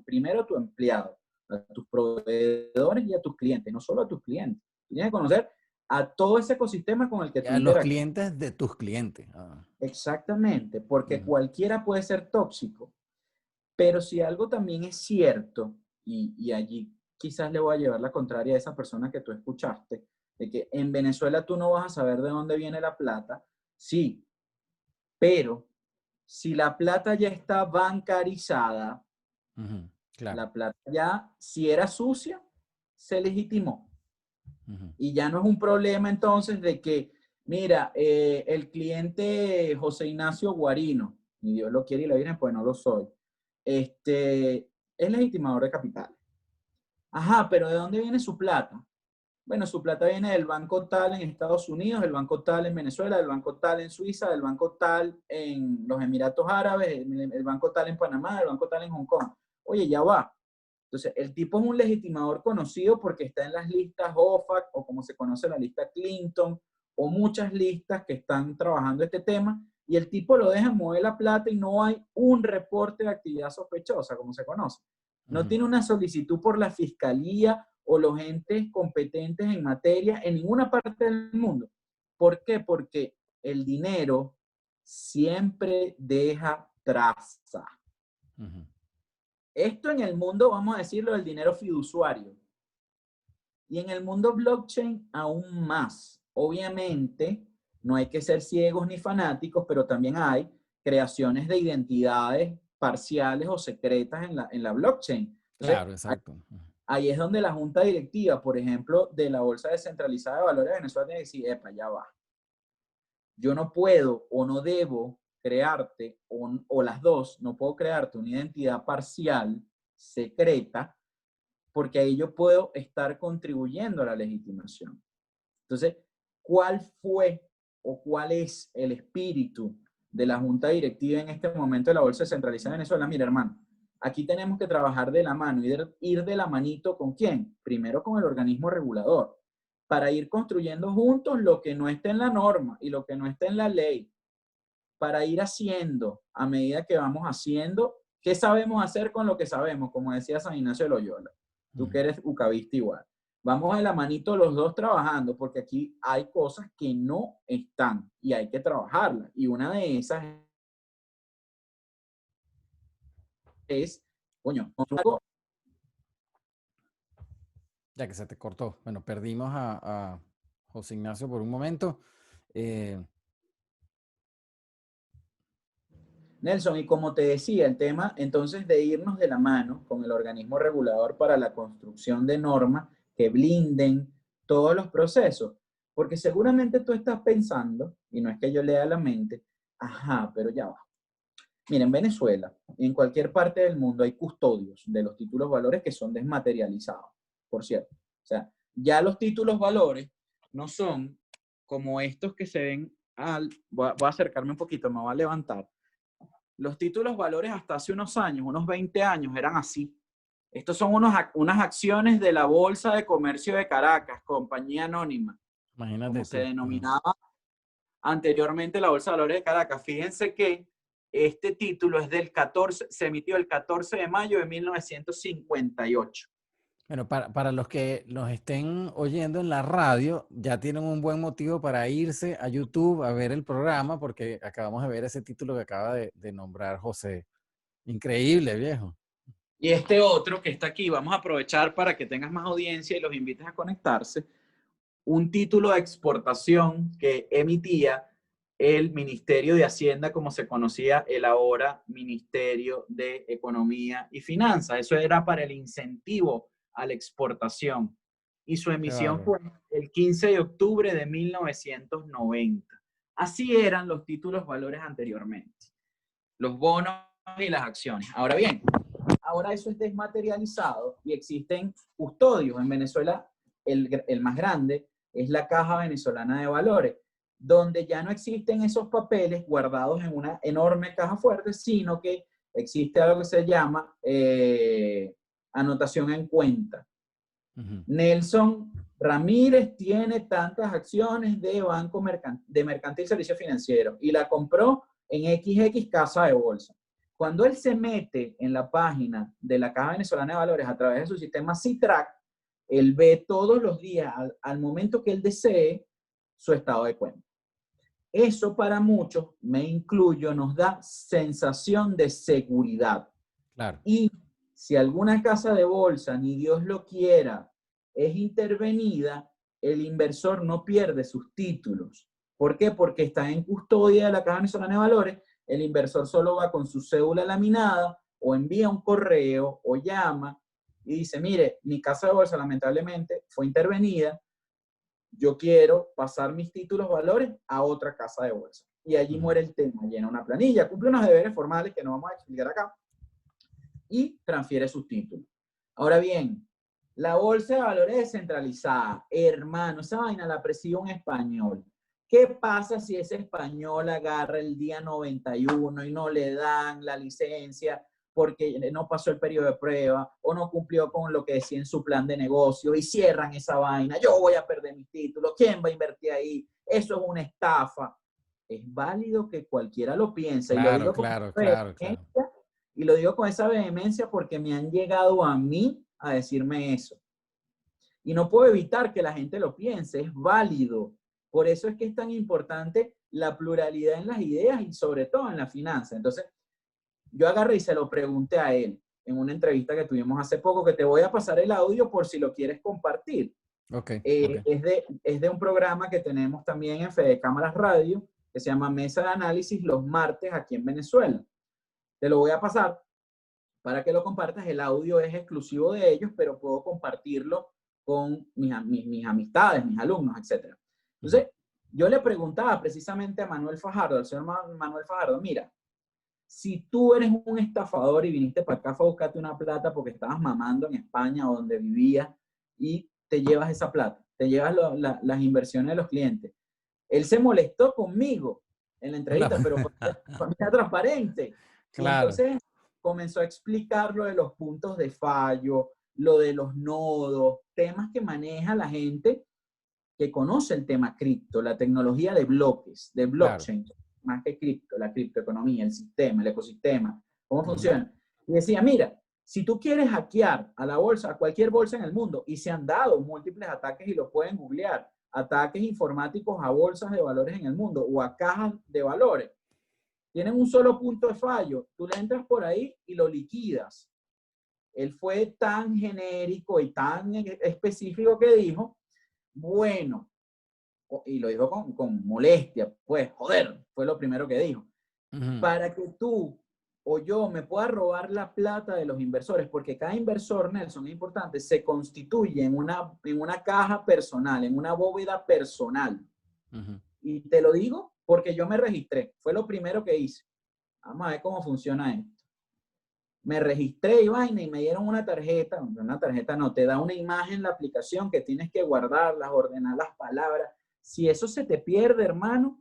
primero a tu empleado, a tus proveedores y a tus clientes, no solo a tus clientes. Tienes que conocer a todo ese ecosistema con el que Y tú a los interactúas. clientes de tus clientes. Ah, Exactamente, porque ujú, cualquiera puede ser tóxico. Pero si algo también es cierto, y allí quizás le voy a llevar la contraria a esa persona que tú escuchaste, de que en Venezuela tú no vas a saber de dónde viene la plata, sí, pero si la plata ya está bancarizada, ujú, claro. la plata ya, si era sucia, se legitimó. Y ya no es un problema entonces de que, mira, el cliente José Ignacio Guarino, ni Dios lo quiere y la Virgen, pues no lo soy, es legitimador de capital. Ajá, pero ¿de dónde viene su plata? Bueno, su plata viene del banco tal en Estados Unidos, del banco tal en Venezuela, del banco tal en Suiza, del banco tal en los Emiratos Árabes, el banco tal en Panamá, el banco tal en Hong Kong. Oye, ya va. Entonces, el tipo es un legitimador conocido porque está en las listas OFAC o como se conoce la lista Clinton o muchas listas que están trabajando este tema y el tipo lo deja mover la plata y no hay un reporte de actividad sospechosa, como se conoce. No tiene una solicitud por la fiscalía o los entes competentes en materia en ninguna parte del mundo. ¿Por qué? Porque el dinero siempre deja traza. Esto en el mundo, vamos a decirlo, del dinero fiduciario. Y en el mundo blockchain aún más. Obviamente, no hay que ser ciegos ni fanáticos, pero también hay creaciones de identidades parciales o secretas en la blockchain. Entonces, Claro, exacto. ahí es donde la junta directiva, por ejemplo, de la Bolsa Descentralizada de Valores de Venezuela tiene que decir, epa, ya va. Yo no puedo o no debo crearte, o las dos, no puedo crearte una identidad parcial, secreta, porque ahí yo puedo estar contribuyendo a la legitimación. Entonces, ¿cuál fue o cuál es el espíritu de la junta directiva en este momento de la Bolsa Descentralizada de Venezuela? Mira, hermano, aquí tenemos que trabajar de la mano, ir de la manito ¿con quién? Primero con el organismo regulador, para ir construyendo juntos lo que no está en la norma y lo que no está en la ley, para ir haciendo a medida que vamos haciendo, ¿qué sabemos hacer con lo que sabemos? Como decía San Ignacio de Loyola, tú que eres ucavista igual. Vamos de la manito los dos trabajando, porque aquí hay cosas que no están y hay que trabajarlas. Y una de esas es, coño, Ya que se te cortó. Bueno, perdimos a José Ignacio por un momento. Nelson, y como te decía, el tema entonces de irnos de la mano con el organismo regulador para la construcción de normas que blinden todos los procesos, porque seguramente tú estás pensando, y no es que yo lea la mente, ajá, pero ya va. Mira, en Venezuela y en cualquier parte del mundo hay custodios de los títulos valores que son desmaterializados, por cierto. O sea, ya los títulos valores no son como estos que se ven voy a acercarme un poquito, me voy a levantar. Los títulos valores hasta hace unos años, unos 20 años, eran así. Estos son unas acciones de la Bolsa de Comercio de Caracas, compañía anónima, como Imagínate se tú. denominaba anteriormente la Bolsa de Valores de Caracas. Fíjense que este título es del 14, se emitió el 14 de mayo de 1958. Bueno, para los que nos estén oyendo en la radio, ya tienen un buen motivo para irse a YouTube a ver el programa, porque acabamos de ver ese título que acaba de nombrar José. Increíble, viejo. Y este otro que está aquí, vamos a aprovechar para que tengas más audiencia y los invites a conectarse. Un título de exportación que emitía el Ministerio de Hacienda, como se conocía el ahora Ministerio de Economía y Finanzas. Eso era para el incentivo a la exportación. Y su Qué emisión bárbaro. fue el 15 de octubre de 1990. Así eran los títulos valores anteriormente, los bonos y las acciones. Ahora bien, ahora eso es desmaterializado y existen custodios. En Venezuela, el más grande es la Caja Venezolana de Valores, donde ya no existen esos papeles guardados en una enorme caja fuerte, sino que existe algo que se llama anotación en cuenta. Nelson Ramírez tiene tantas acciones de Banco de Mercantil Servicio Financiero y la compró en XX Casa de Bolsa. Cuando él se mete en la página de la Caja Venezolana de Valores a través de su sistema CITRAC, él ve todos los días, al momento que él desee, su estado de cuenta. Eso para muchos, me incluyo, nos da sensación de seguridad. Claro. Y si alguna casa de bolsa, ni Dios lo quiera, es intervenida, el inversor no pierde sus títulos. ¿Por qué? Porque está en custodia de la Caja Venezolana de Valores, el inversor solo va con su cédula laminada o envía un correo o llama y dice, mire, mi casa de bolsa lamentablemente fue intervenida, yo quiero pasar mis títulos valores a otra casa de bolsa. Y allí muere el tema, llena una planilla, cumple unos deberes formales que no vamos a explicar acá y transfiere sus títulos. Ahora bien, la bolsa de valores descentralizada, hermano, esa vaina la preside un español. ¿Qué pasa si ese español agarra el día 91 y no le dan la licencia porque no pasó el periodo de prueba o no cumplió con lo que decía en su plan de negocio y cierran esa vaina? Yo voy a perder mis títulos. ¿Quién va a invertir ahí? Eso es una estafa. Es válido que cualquiera lo piense, y lo Claro, digo con claro, claro, claro. vehemencia, y lo digo con esa vehemencia porque me han llegado a mí a decirme eso. Y no puedo evitar que la gente lo piense, es válido. Por eso es que es tan importante la pluralidad en las ideas y sobre todo en la finanza. Entonces, yo agarré y se lo pregunté a él en una entrevista que tuvimos hace poco, que te voy a pasar el audio por si lo quieres compartir. Ok, ok. Es de un programa que tenemos también en Fede Cámaras Radio, que se llama Mesa de Análisis los martes aquí en Venezuela. Te lo voy a pasar para que lo compartas. El audio es exclusivo de ellos, pero puedo compartirlo con mis amistades, mis alumnos, etc. Entonces, yo le preguntaba precisamente a Manuel Fajardo, al señor Manuel Fajardo, mira, si tú eres un estafador y viniste para acá a buscarte una plata porque estabas mamando en España o donde vivías y te llevas esa plata, te llevas las inversiones de los clientes. Él se molestó conmigo en la entrevista, pero fue transparente. Y Claro, entonces comenzó a explicar lo de los puntos de fallo, lo de los nodos, temas que maneja la gente que conoce el tema cripto, la tecnología de bloques, de claro. blockchain, más que cripto, la criptoeconomía, el sistema, el ecosistema, cómo funciona. Y decía, mira, si tú quieres hackear a la bolsa, a cualquier bolsa en el mundo, y se han dado múltiples ataques y lo pueden googlear, ataques informáticos a bolsas de valores en el mundo o a cajas de valores, tienen un solo punto de fallo, tú le entras por ahí y lo liquidas. Él fue tan genérico y tan específico que dijo, bueno, y lo dijo con molestia, pues, joder, fue lo primero que dijo. Para que tú o yo me pueda robar la plata de los inversores, porque cada inversor, Nelson, es importante, se constituye en una caja personal, en una bóveda personal. Y te lo digo porque yo me registré, fue lo primero que hice. Vamos a ver cómo funciona esto. Me registré y vaina y me dieron una tarjeta no, te da una imagen la aplicación que tienes que guardarlas, ordenar las palabras. Si eso se te pierde, hermano,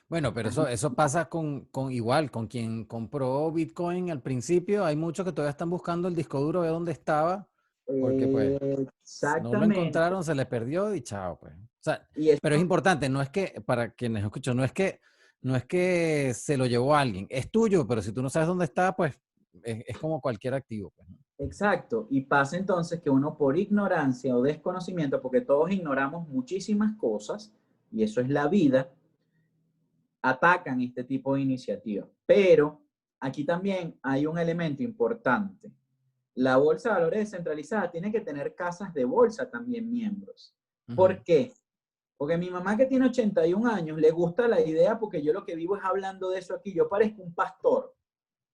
Bueno, pero eso pasa con igual, con quien compró Bitcoin al principio. Hay muchos que todavía están buscando el disco duro de dónde estaba, porque pues no lo exactamente. encontraron, se les perdió y chao, pues. O sea, Y pero es eso, importante, no es que, para quienes escuchan, no es que se lo llevó alguien, es tuyo, pero si tú no sabes dónde está, pues es como cualquier activo, pues, ¿no? exacto. Y pasa entonces que uno por ignorancia o desconocimiento, porque todos ignoramos muchísimas cosas, y eso es la vida, atacan este tipo de iniciativas. Pero aquí también hay un elemento importante. La bolsa de valores descentralizada tiene que tener casas de bolsa también miembros. Ujú. ¿Por qué? Porque mi mamá, que tiene 81 años, le gusta la idea, porque yo lo que vivo es hablando de eso aquí. Yo parezco un pastor,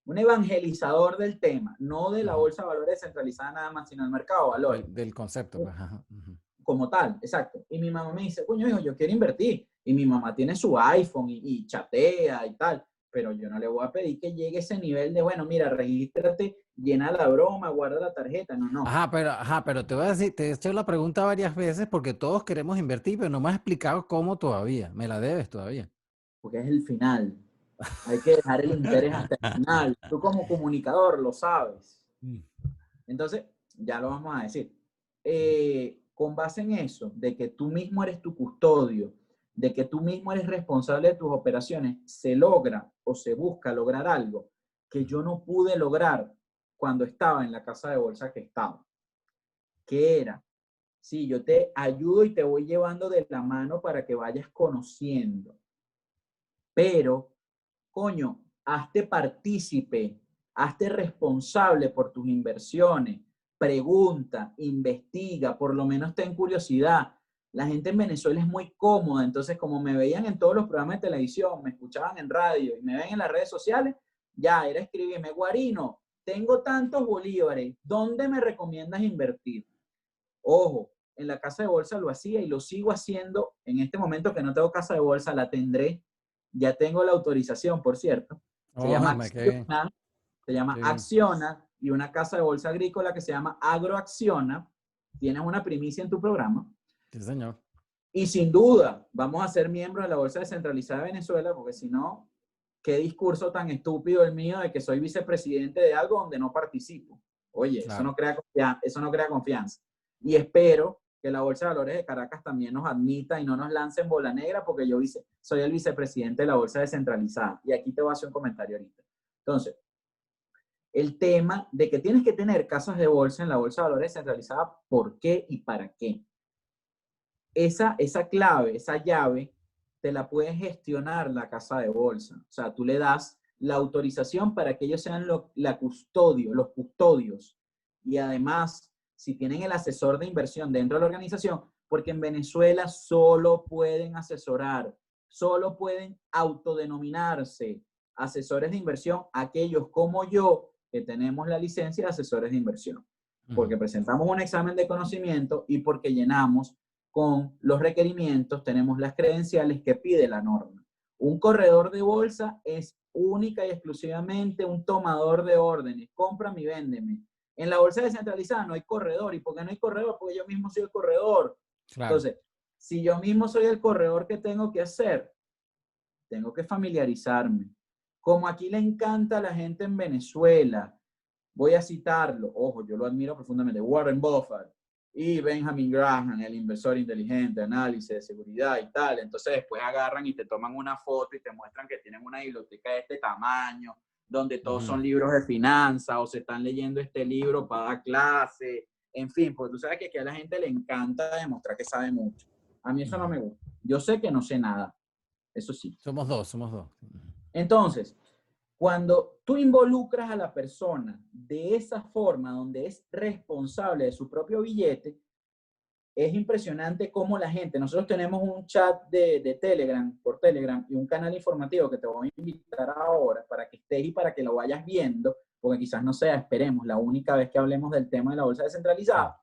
un evangelizador del tema, no de la Ujú. bolsa de valores descentralizada nada más, sino del mercado de valores. Del concepto, pues. Ajá. Ujú. Como tal, exacto. Y mi mamá me dice, coño, hijo, yo quiero invertir. Y mi mamá tiene su iPhone y chatea y tal, pero yo no le voy a pedir que llegue a ese nivel de, bueno, mira, regístrate, llena la broma, guarda la tarjeta. No, no, Ajá, pero te voy a decir, te he hecho la pregunta varias veces porque todos queremos invertir, pero no me has explicado cómo todavía. Me la debes todavía. porque es el final. Hay que dejar el interés hasta el final. Tú como comunicador lo sabes. Mm. Entonces, ya lo vamos a decir. Con base en eso, de que tú mismo eres tu custodio, de que tú mismo eres responsable de tus operaciones, se logra o se busca lograr algo que yo no pude lograr cuando estaba en la casa de bolsa que estaba. ¿Qué era? Sí, yo te ayudo y te voy llevando de la mano para que vayas conociendo, pero coño, hazte partícipe, hazte responsable por tus inversiones, pregunta, investiga, por lo menos ten curiosidad. La gente en Venezuela es muy cómoda, entonces como me veían en todos los programas de televisión, me escuchaban en radio y me ven en las redes sociales, ya era escribirme, Guarino, tengo tantos bolívares, ¿dónde me recomiendas invertir? Ojo, en la casa de bolsa lo hacía y lo sigo haciendo. En este momento que no tengo casa de bolsa, la tendré. Ya tengo la autorización, por cierto. Se Oh, llama hombre, qué bien, Acciona, se llama qué bien. Acciona, y una casa de bolsa agrícola que se llama Agroacciona. Tienes una primicia en tu programa. Sí, señor. Y sin duda, vamos a ser miembros de la Bolsa Descentralizada de Venezuela, porque si no, qué discurso tan estúpido el mío de que soy vicepresidente de algo donde no participo. Oye, Claro. eso no crea confianza. Y espero que la Bolsa de Valores de Caracas también nos admita y no nos lance en bola negra, porque yo soy el vicepresidente de la Bolsa Descentralizada. Y aquí te voy a hacer un comentario ahorita. Entonces, el tema de que tienes que tener casas de bolsa en la Bolsa de Valores Descentralizada, ¿por qué y para qué? Esa clave, esa llave, te la puede gestionar la casa de bolsa. O sea, tú le das la autorización para que ellos sean los custodios. Y además, si tienen el asesor de inversión dentro de la organización, porque en Venezuela solo pueden asesorar, solo pueden autodenominarse asesores de inversión aquellos como yo que tenemos la licencia de asesores de inversión. Porque presentamos un examen de conocimiento y porque llenamos con los requerimientos, tenemos las credenciales que pide la norma. Un corredor de bolsa es única y exclusivamente un tomador de órdenes, cómprame y véndeme. En la bolsa descentralizada no hay corredor. ¿Y por qué no hay corredor? Porque yo mismo soy el corredor. Claro. Entonces, si yo mismo soy el corredor, ¿qué tengo que hacer? Tengo que familiarizarme. Como aquí le encanta a la gente en Venezuela, voy a citarlo, ojo, yo lo admiro profundamente, Warren Buffett y Benjamin Graham, el inversor inteligente, análisis de seguridad y tal. Entonces después agarran y te toman una foto y te muestran que tienen una biblioteca de este tamaño, donde todos son libros de finanzas o se están leyendo este libro para dar clase, en fin, porque tú sabes que aquí a la gente le encanta demostrar que sabe mucho. A mí eso no me gusta. Yo sé que no sé nada, eso sí. Somos dos, somos dos. Entonces, cuando tú involucras a la persona de esa forma, donde es responsable de su propio billete, es impresionante cómo la gente, nosotros tenemos un chat de Telegram, por Telegram, y un canal informativo que te voy a invitar ahora para que estés y para que lo vayas viendo, porque quizás no sea, esperemos, la única vez que hablemos del tema de la bolsa descentralizada,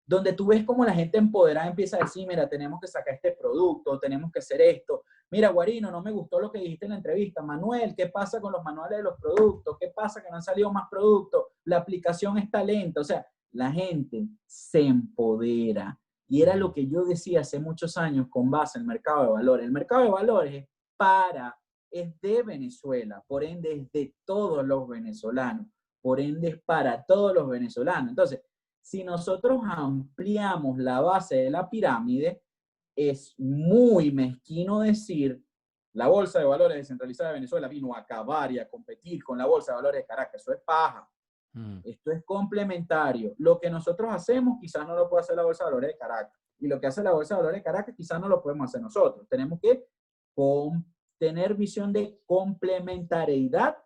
donde tú ves cómo la gente empoderada empieza a decir, mira, tenemos que sacar este producto, tenemos que hacer esto. Mira, Guarino, no me gustó lo que dijiste en la entrevista. Manuel, ¿qué pasa con los manuales de los productos? ¿Qué pasa que no han salido más productos? La aplicación está lenta. O sea, la gente se empodera. Y era lo que yo decía hace muchos años con base en el mercado de valores. El mercado de valores es de Venezuela, por ende es de todos los venezolanos, por ende es para todos los venezolanos. Entonces, si nosotros ampliamos la base de la pirámide, es muy mezquino decir la Bolsa de Valores descentralizada de Venezuela vino a acabar y a competir con la Bolsa de Valores de Caracas. Eso es paja. Esto es complementario. Lo que nosotros hacemos quizás no lo puede hacer la Bolsa de Valores de Caracas. Y lo que hace la Bolsa de Valores de Caracas quizás no lo podemos hacer nosotros. Tenemos que tener visión de complementariedad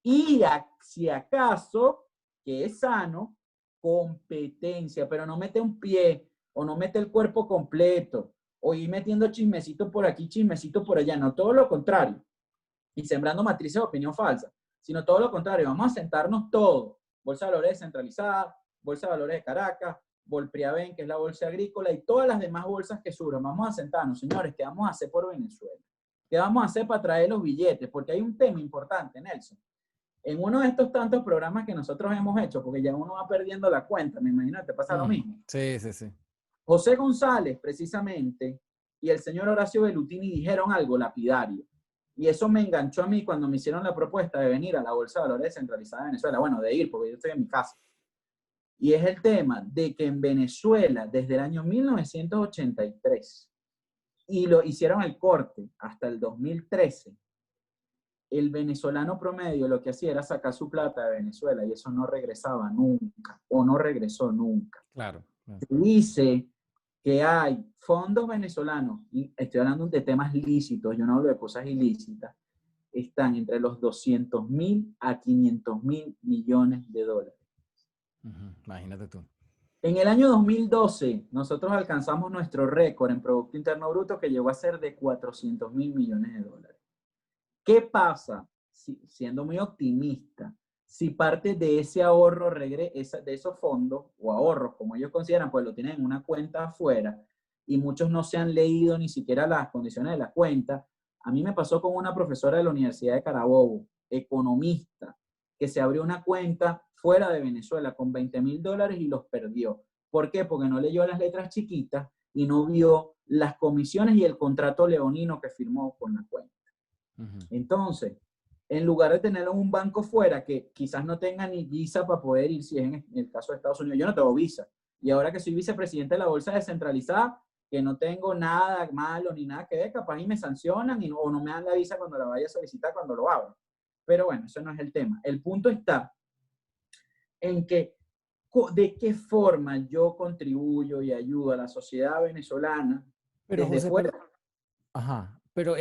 y, si acaso, que es sano, competencia, pero no mete un pie o no mete el cuerpo completo o ir metiendo chismecito por aquí, chismecito por allá, no todo lo contrario, y sembrando matrices de opinión falsa, sino todo lo contrario, vamos a sentarnos todos, Bolsa de Valores descentralizada, Bolsa de Valores de Caracas, Volpriaven, que es la bolsa agrícola, y todas las demás bolsas que surjan, vamos a sentarnos, señores, ¿qué vamos a hacer por Venezuela? ¿Qué vamos a hacer para traer los billetes? Porque hay un tema importante, Nelson. En uno de estos tantos programas que nosotros hemos hecho, porque ya uno va perdiendo la cuenta, me imagino que te pasa lo mismo. Sí, sí, sí. José González, precisamente, y el señor Horacio Bellutini dijeron algo lapidario. Y eso me enganchó a mí cuando me hicieron la propuesta de venir a la Bolsa de Valores Descentralizada de Venezuela. Bueno, de ir, porque yo estoy en mi casa. Y es el tema de que en Venezuela, desde el año 1983, y lo hicieron el corte hasta el 2013, el venezolano promedio lo que hacía era sacar su plata de Venezuela y eso no regresaba nunca, o no regresó nunca. Claro, claro. Se dice que hay fondos venezolanos, y estoy hablando de temas lícitos, yo no hablo de cosas ilícitas, están entre los 200.000 a 500.000 millones de dólares. Imagínate tú. En el año 2012, nosotros alcanzamos nuestro récord en Producto Interno Bruto que llegó a ser de 400.000 millones de dólares. ¿Qué pasa? Siendo muy optimista, si parte de ese ahorro, de esos fondos o ahorros, como ellos consideran, pues lo tienen en una cuenta afuera y muchos no se han leído ni siquiera las condiciones de la cuenta. A mí me pasó con una profesora de la Universidad de Carabobo, economista, que se abrió una cuenta fuera de Venezuela con $20,000 y los perdió. ¿Por qué? Porque no leyó las letras chiquitas y no vio las comisiones y el contrato leonino que firmó con la cuenta. Entonces, en lugar de tenerlo en un banco fuera, que quizás no tenga ni visa para poder ir, si es en el caso de Estados Unidos, yo no tengo visa. Y ahora que soy vicepresidente de la bolsa descentralizada, que no tengo nada malo ni nada que ver, capaz y me sancionan o no me dan la visa cuando la vaya a solicitar cuando lo abra. Pero bueno, eso no es el tema. El punto está en que de qué forma yo contribuyo y ayudo a la sociedad venezolana Pero desde José, fuera. ajá, pero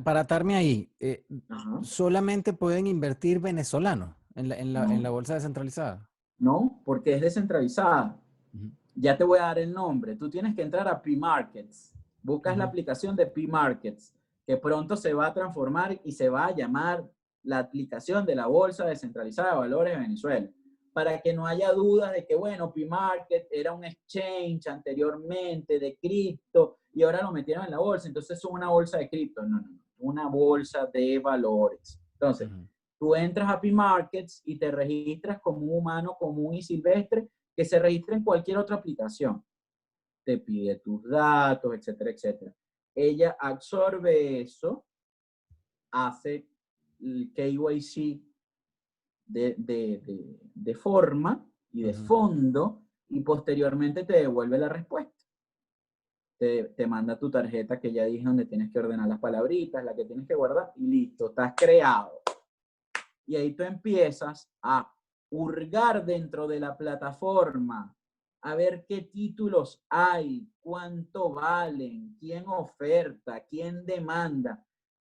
para atarme ahí, Ajá. ¿solamente pueden invertir venezolanos en la No, bolsa descentralizada? no, porque es descentralizada. Ujú, Ya te voy a dar el nombre. Tú tienes que entrar a P-Markets. Buscas la ujú, aplicación de P-Markets, que pronto se va a transformar y se va a llamar la aplicación de la Bolsa Descentralizada de Valores de Venezuela. Para que no haya dudas de que, bueno, P-Market era un exchange anteriormente de cripto y ahora lo metieron en la bolsa, entonces es una bolsa de cripto. No, no, no, una bolsa de valores. Entonces, ujú, tú entras a P-Markets y te registras como un humano común y silvestre que se registre en cualquier otra aplicación. Te pide tus datos, etcétera, etcétera. Ella absorbe eso, hace el KYC de forma y de ujú. fondo y posteriormente te devuelve la respuesta. Te manda tu tarjeta que ya dije donde tienes que ordenar las palabritas, la que tienes que guardar y listo, estás creado. Y ahí tú empiezas a hurgar dentro de la plataforma, a ver qué títulos hay, cuánto valen, quién oferta, quién demanda.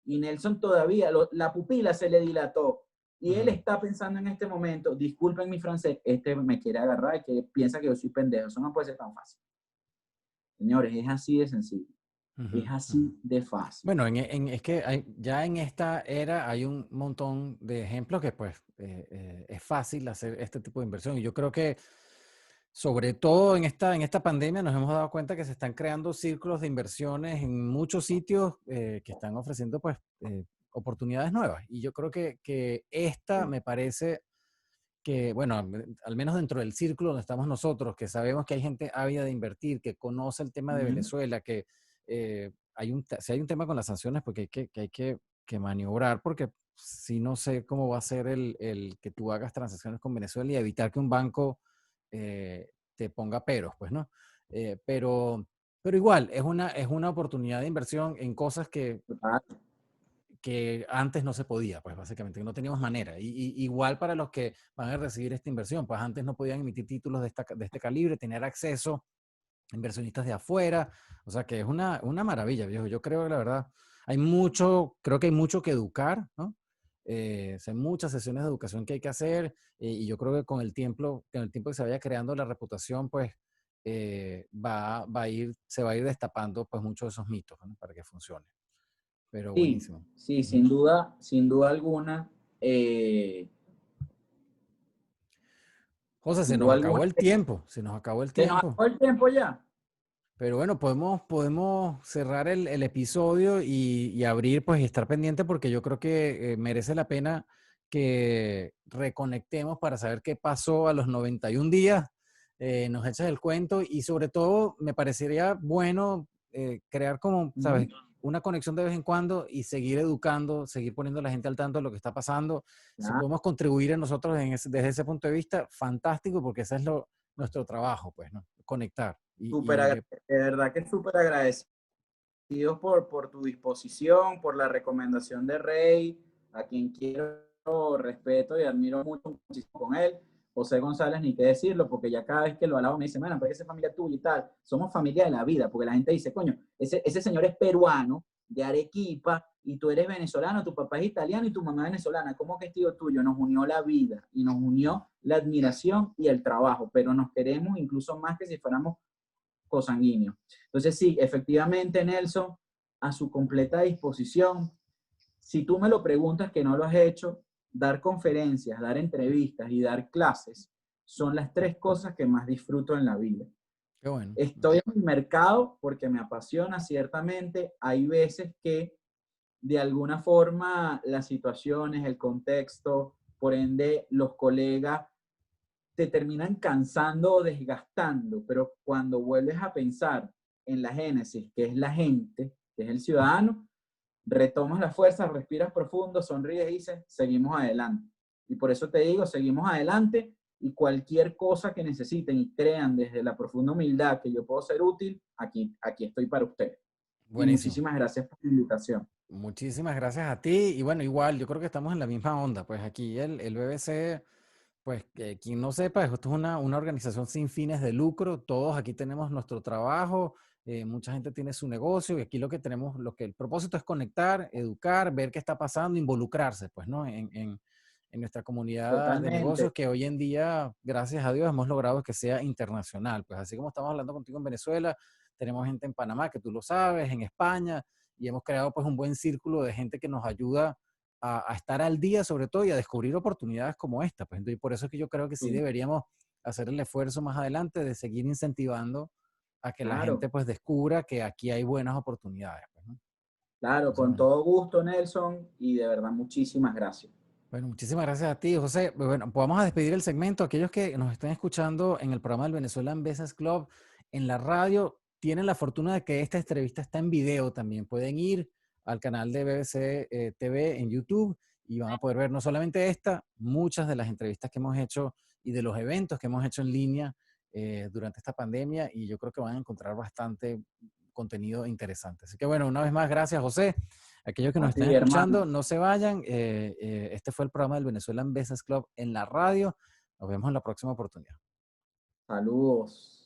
Y Nelson todavía, la pupila se le dilató. Y él Ujú. está pensando en este momento, disculpen mi francés, este me quiere agarrar y que piensa que yo soy pendejo. Eso no puede ser tan fácil. Señores, es así de sencillo. Es Ujú, ujú. así de fácil. Bueno, es que ya en esta era hay un montón de ejemplos que pues es fácil hacer este tipo de inversión. Y yo creo que sobre todo en esta pandemia nos hemos dado cuenta que se están creando círculos de inversiones en muchos sitios que están ofreciendo pues oportunidades nuevas. Y yo creo que esta me parece que, bueno, al menos dentro del círculo donde estamos nosotros, que sabemos que hay gente ávida de invertir, que conoce el tema de Ujú. Venezuela, que si hay un tema con las sanciones, porque hay que maniobrar, porque si no sé cómo va a ser el que tú hagas transacciones con Venezuela y evitar que un banco te ponga peros, pues, ¿no? Pero igual, es una oportunidad de inversión en cosas que antes no se podía, pues básicamente, que no teníamos manera. Igual para los que van a recibir esta inversión, pues antes no podían emitir títulos de este calibre, tener acceso a inversionistas de afuera, o sea que es una maravilla, viejo. Yo creo que la verdad, creo que hay mucho que educar, ¿no? Hay muchas sesiones de educación que hay que hacer y yo creo que con el tiempo que se vaya creando la reputación, pues se va a ir destapando pues muchos de esos mitos, ¿no? Para que funcione. Pero Sí, buenísimo. sí, Ujú. sin duda alguna. José, se Sin nos duda acabó alguna. el tiempo, se nos acabó el Se nos tiempo. acabó el tiempo ya. Pero bueno, podemos cerrar el episodio y abrir, pues, y estar pendiente porque yo creo que merece la pena que reconectemos para saber qué pasó a los 91 días. Nos echas el cuento y sobre todo me parecería bueno crear como, ¿sabes? Ujú. Una conexión de vez en cuando y seguir educando, seguir poniendo a la gente al tanto de lo que está pasando. Si Ya. podemos contribuir en nosotros desde ese punto de vista, fantástico, porque ese es nuestro trabajo, pues, ¿no? Conectar. De verdad que súper agradecidos por tu disposición, por la recomendación de Rey, a quien quiero, respeto y admiro mucho, muchísimo con él. José González, ni qué decirlo, porque ya cada vez que lo alabo me dice, bueno, pero esa es familia tuya y tal. Somos familia de la vida, porque la gente dice, coño, ese señor es peruano, de Arequipa, y tú eres venezolano, tu papá es italiano y tu mamá es venezolana. ¿Cómo que es tío tuyo? Nos unió la vida y nos unió la admiración y el trabajo, pero nos queremos incluso más que si fuéramos cosanguíneos. Entonces, sí, efectivamente, Nelson, a su completa disposición. Si tú me lo preguntas que no lo has hecho, dar conferencias, dar entrevistas y dar clases son las tres cosas que más disfruto en la vida. Qué bueno. Estoy en el mercado porque me apasiona, ciertamente. Hay veces que de alguna forma las situaciones, el contexto, por ende los colegas te terminan cansando o desgastando, pero cuando vuelves a pensar en la génesis, que es la gente, que es el ciudadano, retomas la fuerza, respiras profundo, sonríes y dices, seguimos adelante. Y por eso te digo, seguimos adelante y cualquier cosa que necesiten y crean desde la profunda humildad que yo puedo ser útil, aquí estoy para ustedes. Y Buenísimo. muchísimas gracias por la invitación. Muchísimas gracias a ti. Y bueno, igual, yo creo que estamos en la misma onda. Pues aquí el BBC, pues quien no sepa, esto es una organización sin fines de lucro. Todos aquí tenemos nuestro trabajo, mucha gente tiene su negocio y aquí lo que tenemos, lo que el propósito es conectar, educar, ver qué está pasando, involucrarse, pues, ¿no? En nuestra comunidad de negocios Totalmente. que hoy en día, gracias a Dios, hemos logrado que sea internacional. Pues así como estamos hablando contigo en Venezuela, tenemos gente en Panamá, que tú lo sabes, en España, y hemos creado pues un buen círculo de gente que nos ayuda a estar al día sobre todo y a descubrir oportunidades como esta. Pues, entonces, por eso es que yo creo que sí Sí, deberíamos hacer el esfuerzo más adelante de seguir incentivando a que la gente claro, pues descubra que aquí hay buenas oportunidades. Pues, ¿no? claro, Entonces, con bueno. todo gusto, Nelson, y de verdad muchísimas gracias. Bueno, muchísimas gracias a ti, José. Bueno, pues vamos a despedir el segmento. Aquellos que nos estén escuchando en el programa del Venezuelan Business Club en la radio tienen la fortuna de que esta entrevista está en video también. Pueden ir al canal de BBC TV en YouTube y van a poder ver no solamente esta, muchas de las entrevistas que hemos hecho y de los eventos que hemos hecho en línea durante esta pandemia y yo creo que van a encontrar bastante contenido interesante. Así que bueno, una vez más, gracias, José. Aquellos que nos A están ti, escuchando, hermano. no se vayan. Este fue el programa del Venezuelan Business Club en la radio. Nos vemos en la próxima oportunidad. Saludos.